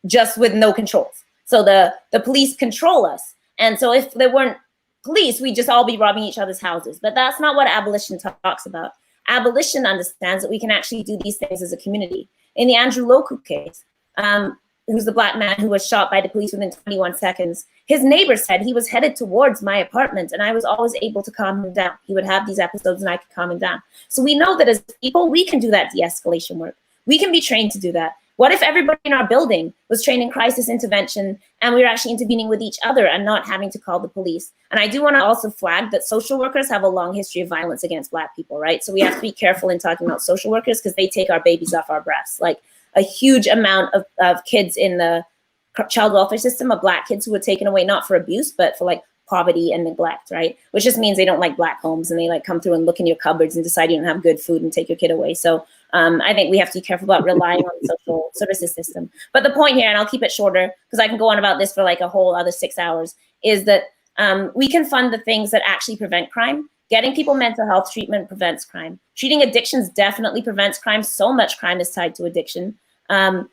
just with no controls. So the police control us. And so if there weren't police, we'd just all be robbing each other's houses. But that's not what abolition talks about. Abolition understands that we can actually do these things as a community. In the Andrew Loku case, who's the Black man who was shot by the police within 21 seconds, his neighbor said he was headed towards my apartment and I was always able to calm him down. He would have these episodes and I could calm him down. So we know that as people, we can do that de-escalation work. We can be trained to do that. What if everybody in our building was trained in crisis intervention and we were actually intervening with each other and not having to call the police? And I do want to also flag that social workers have a long history of violence against Black people, right? So we have to be careful in talking about social workers because they take our babies off our breasts. Like a huge amount of kids in the child welfare system are Black kids who were taken away, not for abuse, but for like poverty and neglect, right? Which just means they don't like Black homes and they like come through and look in your cupboards and decide you don't have good food and take your kid away. So I think we have to be careful about relying on the social services system. But the point here, and I'll keep it shorter because I can go on about this for like a whole other 6 hours, is that we can fund the things that actually prevent crime. Getting people mental health treatment prevents crime. Treating addictions definitely prevents crime. So much crime is tied to addiction.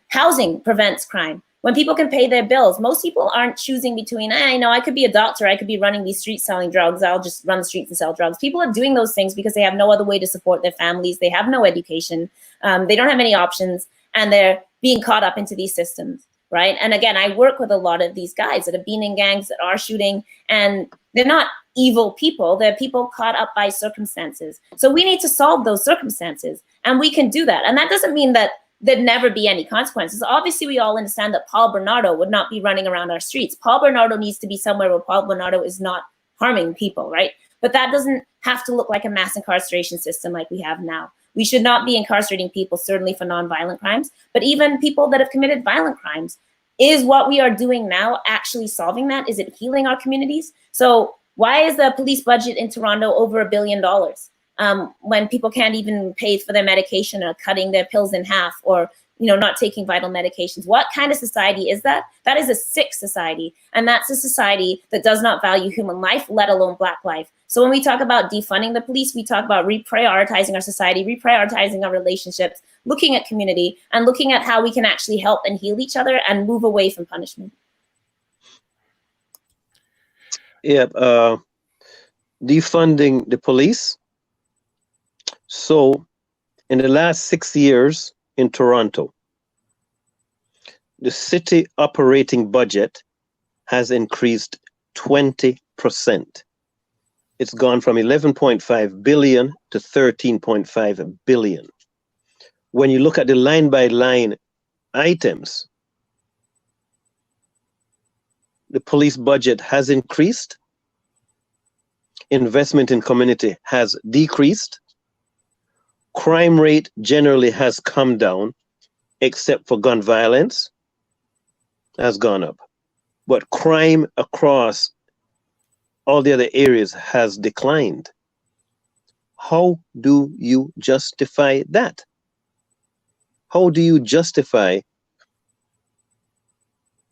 Housing prevents crime. When people can pay their bills, most people aren't choosing between, I know I could be a doctor, I could be running these streets selling drugs, I'll just run the streets and sell drugs. People are doing those things because they have no other way to support their families. They have no education. They don't have any options, and they're being caught up into these systems, right? And again, I work with a lot of these guys that have been in gangs that are shooting, and they're not evil people. They're people caught up by circumstances. So we need to solve those circumstances, and we can do that. And that doesn't mean that there'd never be any consequences. Obviously, we all understand that Paul Bernardo would not be running around our streets. Paul Bernardo needs to be somewhere where Paul Bernardo is not harming people, right? But that doesn't have to look like a mass incarceration system like we have now. We should not be incarcerating people, certainly for non-violent crimes, but even people that have committed violent crimes. Is what we are doing now actually solving that? Is it healing our communities? So why is the police budget in Toronto over $1 billion? When people can't even pay for their medication or cutting their pills in half or, you know, not taking vital medications. What kind of society is that? That is a sick society. And that's a society that does not value human life, let alone Black life. So when we talk about defunding the police, we talk about reprioritizing our society, reprioritizing our relationships, looking at community and looking at how we can actually help and heal each other and move away from punishment. Yeah, defunding the police. So in the last 6 years in Toronto, the city operating budget has increased 20%. It's gone from 11.5 billion to 13.5 billion. When you look at the line by line items, the police budget has increased, investment in community has decreased, crime rate generally has come down, except for gun violence has gone up. But crime across all the other areas has declined. How do you justify that? How do you justify?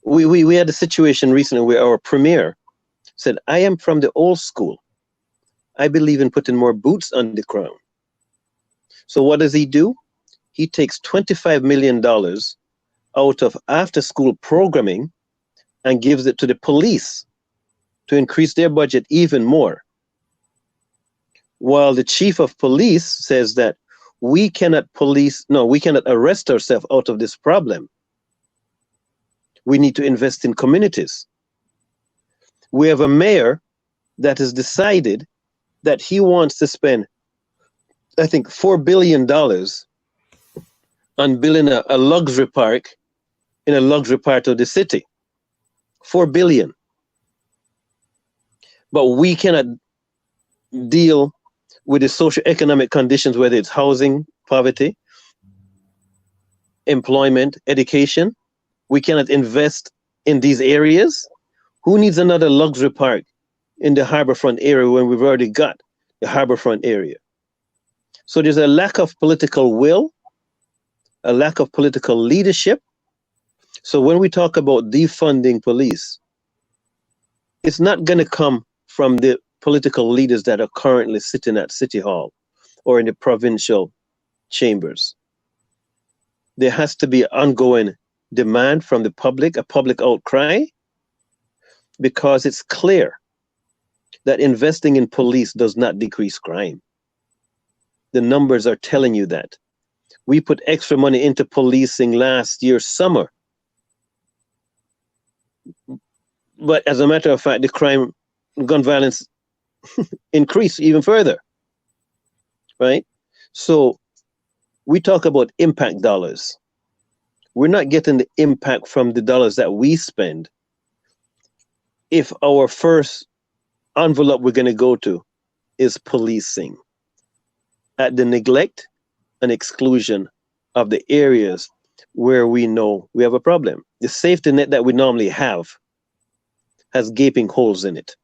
We had a situation recently where our premier said, I am from the old school. I believe in putting more boots on the ground. So what does he do? He takes $25 million out of after-school programming and gives it to the police to increase their budget even more. While the chief of police says that we cannot arrest ourselves out of this problem. We need to invest in communities. We have a mayor that has decided that he wants to spend, I think, $4 billion on building a luxury park in a luxury part of the city. $4 billion. But we cannot deal with the socioeconomic conditions, whether it's housing, poverty, employment, education. We cannot invest in these areas. Who needs another luxury park in the harborfront area when we've already got the harborfront area? So there's a lack of political will, a lack of political leadership. So when we talk about defunding police, it's not going to come from the political leaders that are currently sitting at City Hall or in the provincial chambers. There has to be ongoing demand from the public, a public outcry, because it's clear that investing in police does not decrease crime. The numbers are telling you that. We put extra money into policing last year summer. But as a matter of fact, the crime, gun violence increased even further, right? So we talk about impact dollars. We're not getting the impact from the dollars that we spend if our first envelope we're going to go to is policing at the neglect and exclusion of the areas where we know we have a problem. The safety net that we normally have has gaping holes in it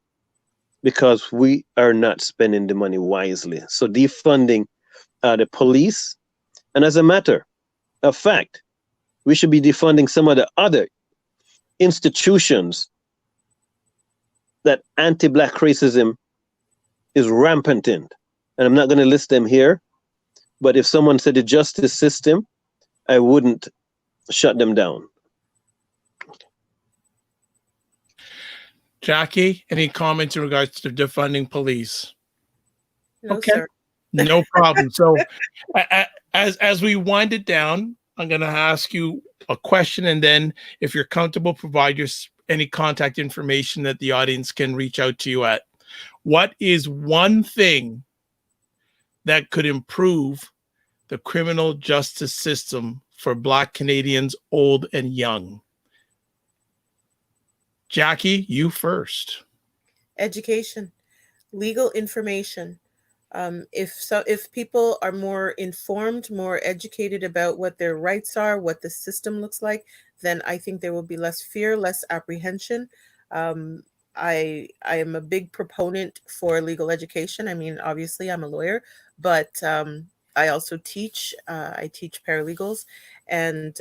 because we are not spending the money wisely. So defunding the police, and as a matter of fact, we should be defunding some of the other institutions that anti-Black racism is rampant in. And I'm not going to list them here, but if someone said the justice system, I wouldn't shut them down. Jackie, any comments in regards to defunding police? No, Okay. sir. No problem. So as we wind it down, I'm going to ask you a question, and then if you're comfortable, provide your any contact information that the audience can reach out to you at. What is one thing that could improve the criminal justice system for Black Canadians, old and young? Jackie, you first. Education, legal information. If people are more informed, more educated about what their rights are, what the system looks like, then I think there will be less fear, less apprehension. I am a big proponent for legal education. I mean, obviously, I'm a lawyer, but I also teach. I teach paralegals, and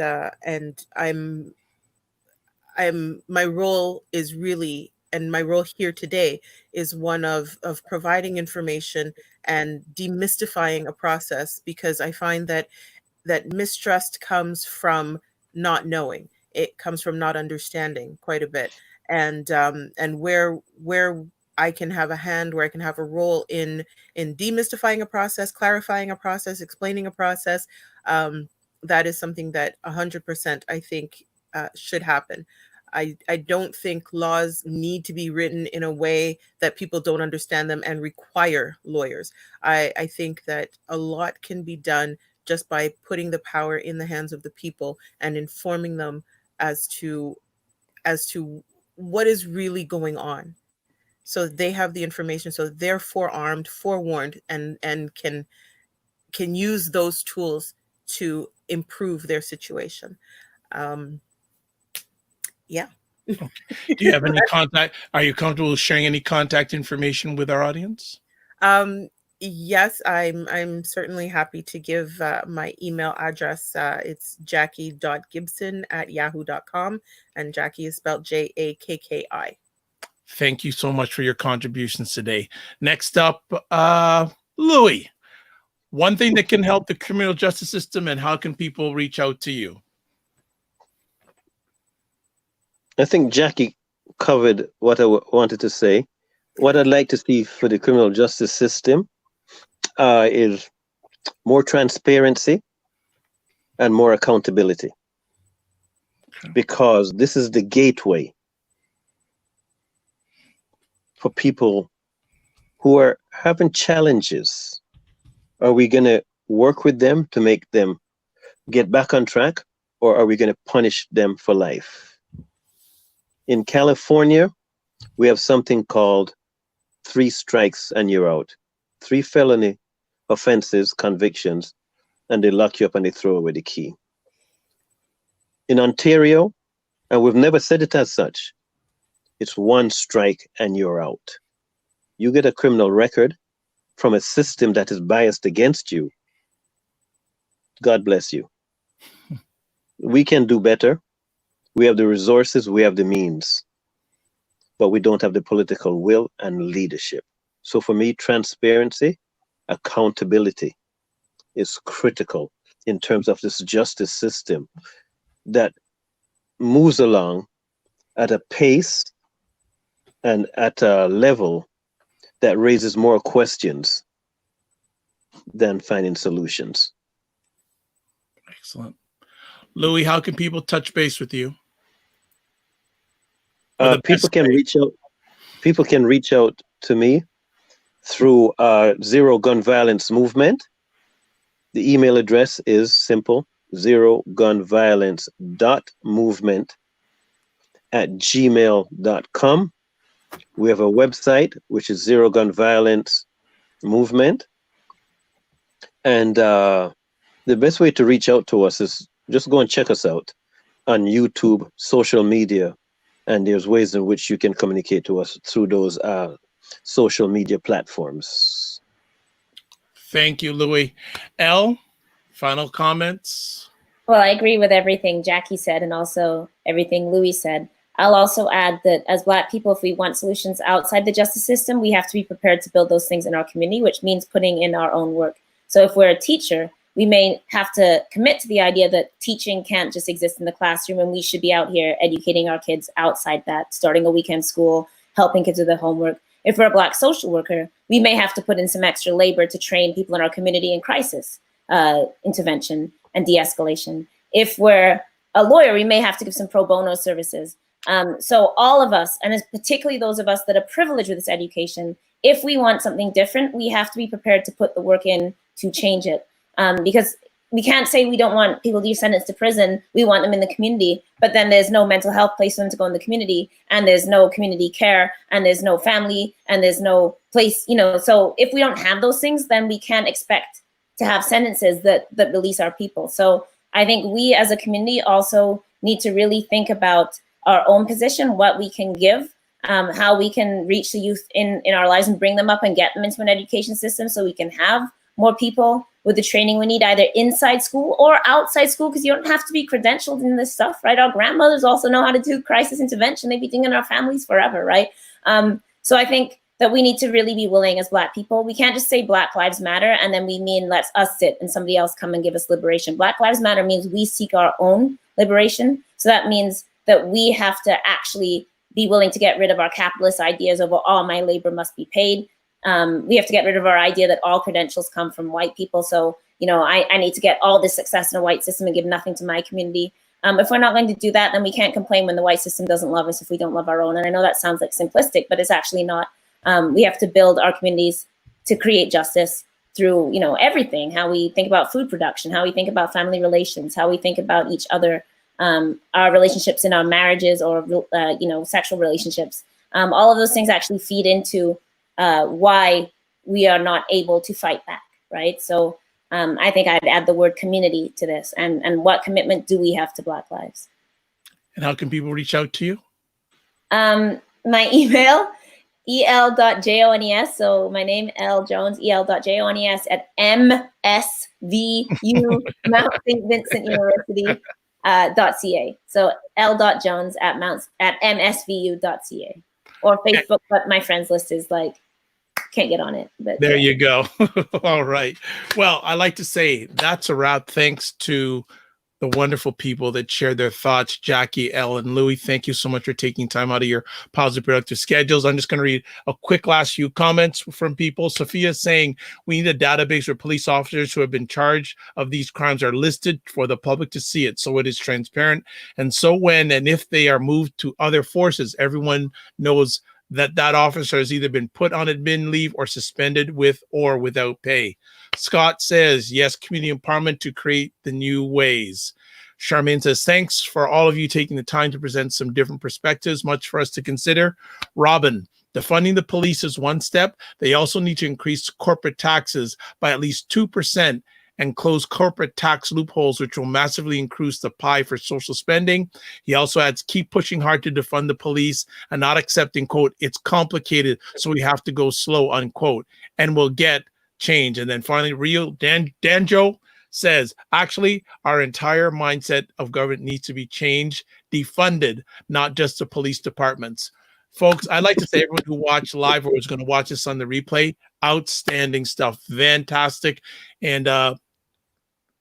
my role is really, and my role here today is one of providing information and demystifying a process, because I find that mistrust comes from not knowing. It comes from not understanding quite a bit. And where I can have a hand, where I can have a role in demystifying a process, clarifying a process, explaining a process, that is something that 100% I think should happen. I don't think laws need to be written in a way that people don't understand them and require lawyers. I think that a lot can be done just by putting the power in the hands of the people and informing them as to what is really going on. So they have the information, so they're forearmed, forewarned, and can use those tools to improve their situation. Yeah. Do you have any contact? Are you comfortable sharing any contact information with our audience? Yes, I'm certainly happy to give my email address. It's jackie.gibson@yahoo.com, and Jackie is spelled Jakki. Thank you so much for your contributions today. Next up, Louis, one thing that can help the criminal justice system, and how can people reach out to you? I think Jackie covered what I wanted to say. What I'd like to see for the criminal justice system is more transparency and more accountability. Okay. Because this is the gateway for people who are having challenges. Are we going to work with them to make them get back on track, or are we going to punish them for life? In California, we have something called 3 strikes and you're out. 3 felony offenses, convictions, and they lock you up and they throw away the key. In Ontario, and we've never said it as such, it's 1 strike and you're out. You get a criminal record, from a system that is biased against you, God bless you. We can do better. We have the resources, we have the means, but we don't have the political will and leadership. So for me, transparency, accountability is critical in terms of this justice system that moves along at a pace and at a level that raises more questions than finding solutions. Excellent. Louis, how can people touch base with you? People can reach out. People can reach out to me through Zero Gun Violence Movement. The email address is simple: zerogunviolence.movement@gmail.com. We have a website, which is Zero Gun Violence Movement. And the best way to reach out to us is just go and check us out on YouTube, social media, and there's ways in which you can communicate to us through those social media platforms. Thank you, Louis. Elle, final comments? Well, I agree with everything Jackie said and also everything Louis said. I'll also add that as Black people, if we want solutions outside the justice system, we have to be prepared to build those things in our community, which means putting in our own work. So if we're a teacher, we may have to commit to the idea that teaching can't just exist in the classroom, and we should be out here educating our kids outside that, starting a weekend school, helping kids with their homework. If we're a Black social worker, we may have to put in some extra labor to train people in our community in crisis intervention and de-escalation. If we're a lawyer, we may have to give some pro bono services. So all of us, and particularly those of us that are privileged with this education, if we want something different, we have to be prepared to put the work in to change it. Because we can't say we don't want people to be sentenced to prison. We want them in the community, but then there's no mental health place for them to go in the community, and there's no community care, and there's no family, and there's no place, so if we don't have those things, then we can't expect to have sentences that release our people. So I think we as a community also need to really think about our own position, what we can give, how we can reach the youth in our lives and bring them up and get them into an education system so we can have more people with the training we need, either inside school or outside school, because you don't have to be credentialed in this stuff, right? Our grandmothers also know how to do crisis intervention. They've been doing it in our families forever, right? So I think that we need to really be willing as Black people. We can't just say Black Lives Matter and then we mean let's us sit and somebody else come and give us liberation. Black Lives Matter means we seek our own liberation. So that means that we have to actually be willing to get rid of our capitalist ideas of all my labor must be paid. We have to get rid of our idea that all credentials come from white people. So, I need to get all this success in a white system and give nothing to my community. If we're not going to do that, then we can't complain when the white system doesn't love us if we don't love our own. And I know that sounds like simplistic, but it's actually not. We have to build our communities to create justice through, everything, how we think about food production, how we think about family relations, how we think about each other, our relationships in our marriages or, sexual relationships. All of those things actually feed into why we are not able to fight back, right? So I think I'd add the word community to this, and what commitment do we have to Black lives? And how can people reach out to you? My email, el.jones, so my name, L. Jones, el.jones at MSVU, Mount St. Vincent University, .ca. So l.jones at msvu.ca. Or Facebook, but my friends list is can't get on it. But there you go. All right. Well, I like to say that's a wrap. Thanks to the wonderful people that shared their thoughts, Jackie, Elle, and Louis. Thank you so much for taking time out of your positive, productive schedules. I'm just going to read a quick last few comments from people. Sophia saying, we need a database where police officers who have been charged of these crimes are listed for the public to see it, so it is transparent. And so when and if they are moved to other forces, everyone knows that officer has either been put on admin leave or suspended with or without pay. Scott says, yes, community empowerment to create the new ways. Charmaine says, thanks for all of you taking the time to present some different perspectives, much for us to consider. Robin, defunding the police is one step. They also need to increase corporate taxes by at least 2% and close corporate tax loopholes, which will massively increase the pie for social spending. He also adds, keep pushing hard to defund the police and not accepting, quote, it's complicated, so we have to go slow, unquote. and we'll get change. And then finally, real Danjo says, actually, our entire mindset of government needs to be changed, defunded, not just the police departments. Folks, I'd like to say everyone who watched live or is going to watch this on the replay, outstanding stuff, fantastic. And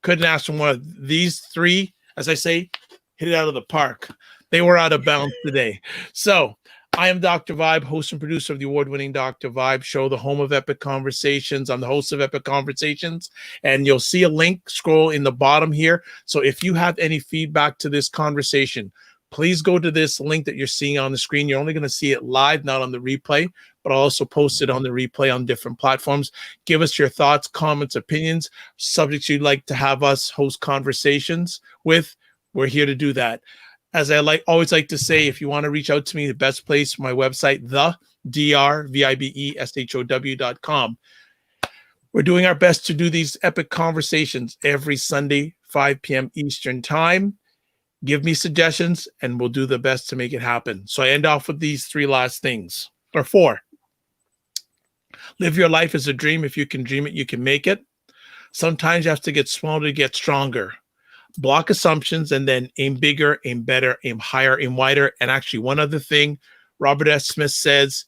couldn't ask for one of these three, as I say, hit it out of the park. They were out of bounds today. So I am Dr. Vibe, host and producer of the award-winning Dr. Vibe show, the home of Epic Conversations. I'm the host of Epic Conversations, and you'll see a link scroll in the bottom here. So if you have any feedback to this conversation, please go to this link that you're seeing on the screen. You're only going to see it live, not on the replay, but I'll also post it on the replay on different platforms. Give us your thoughts, comments, opinions, subjects you'd like to have us host conversations with. We're here to do that. As I always like to say, if you want to reach out to me, the best place, my website, thedrvibeshow.com. We're doing our best to do these epic conversations every Sunday, 5 p.m. Eastern time. Give me suggestions, and we'll do the best to make it happen. So I end off with these three last things, or four. Live your life as a dream. If you can dream it, you can make it. Sometimes you have to get smaller to get stronger. Block assumptions and then aim bigger, aim better, aim higher, aim wider. And actually, one other thing, Robert S. Smith says,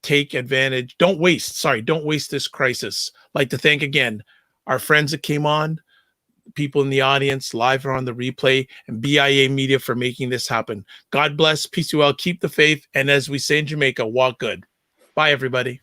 take advantage. Don't waste this crisis. I'd like to thank again our friends that came on, people in the audience, live or on the replay, and BIA Media for making this happen. God bless, peace to all, keep the faith, and as we say in Jamaica, walk good. Bye, everybody.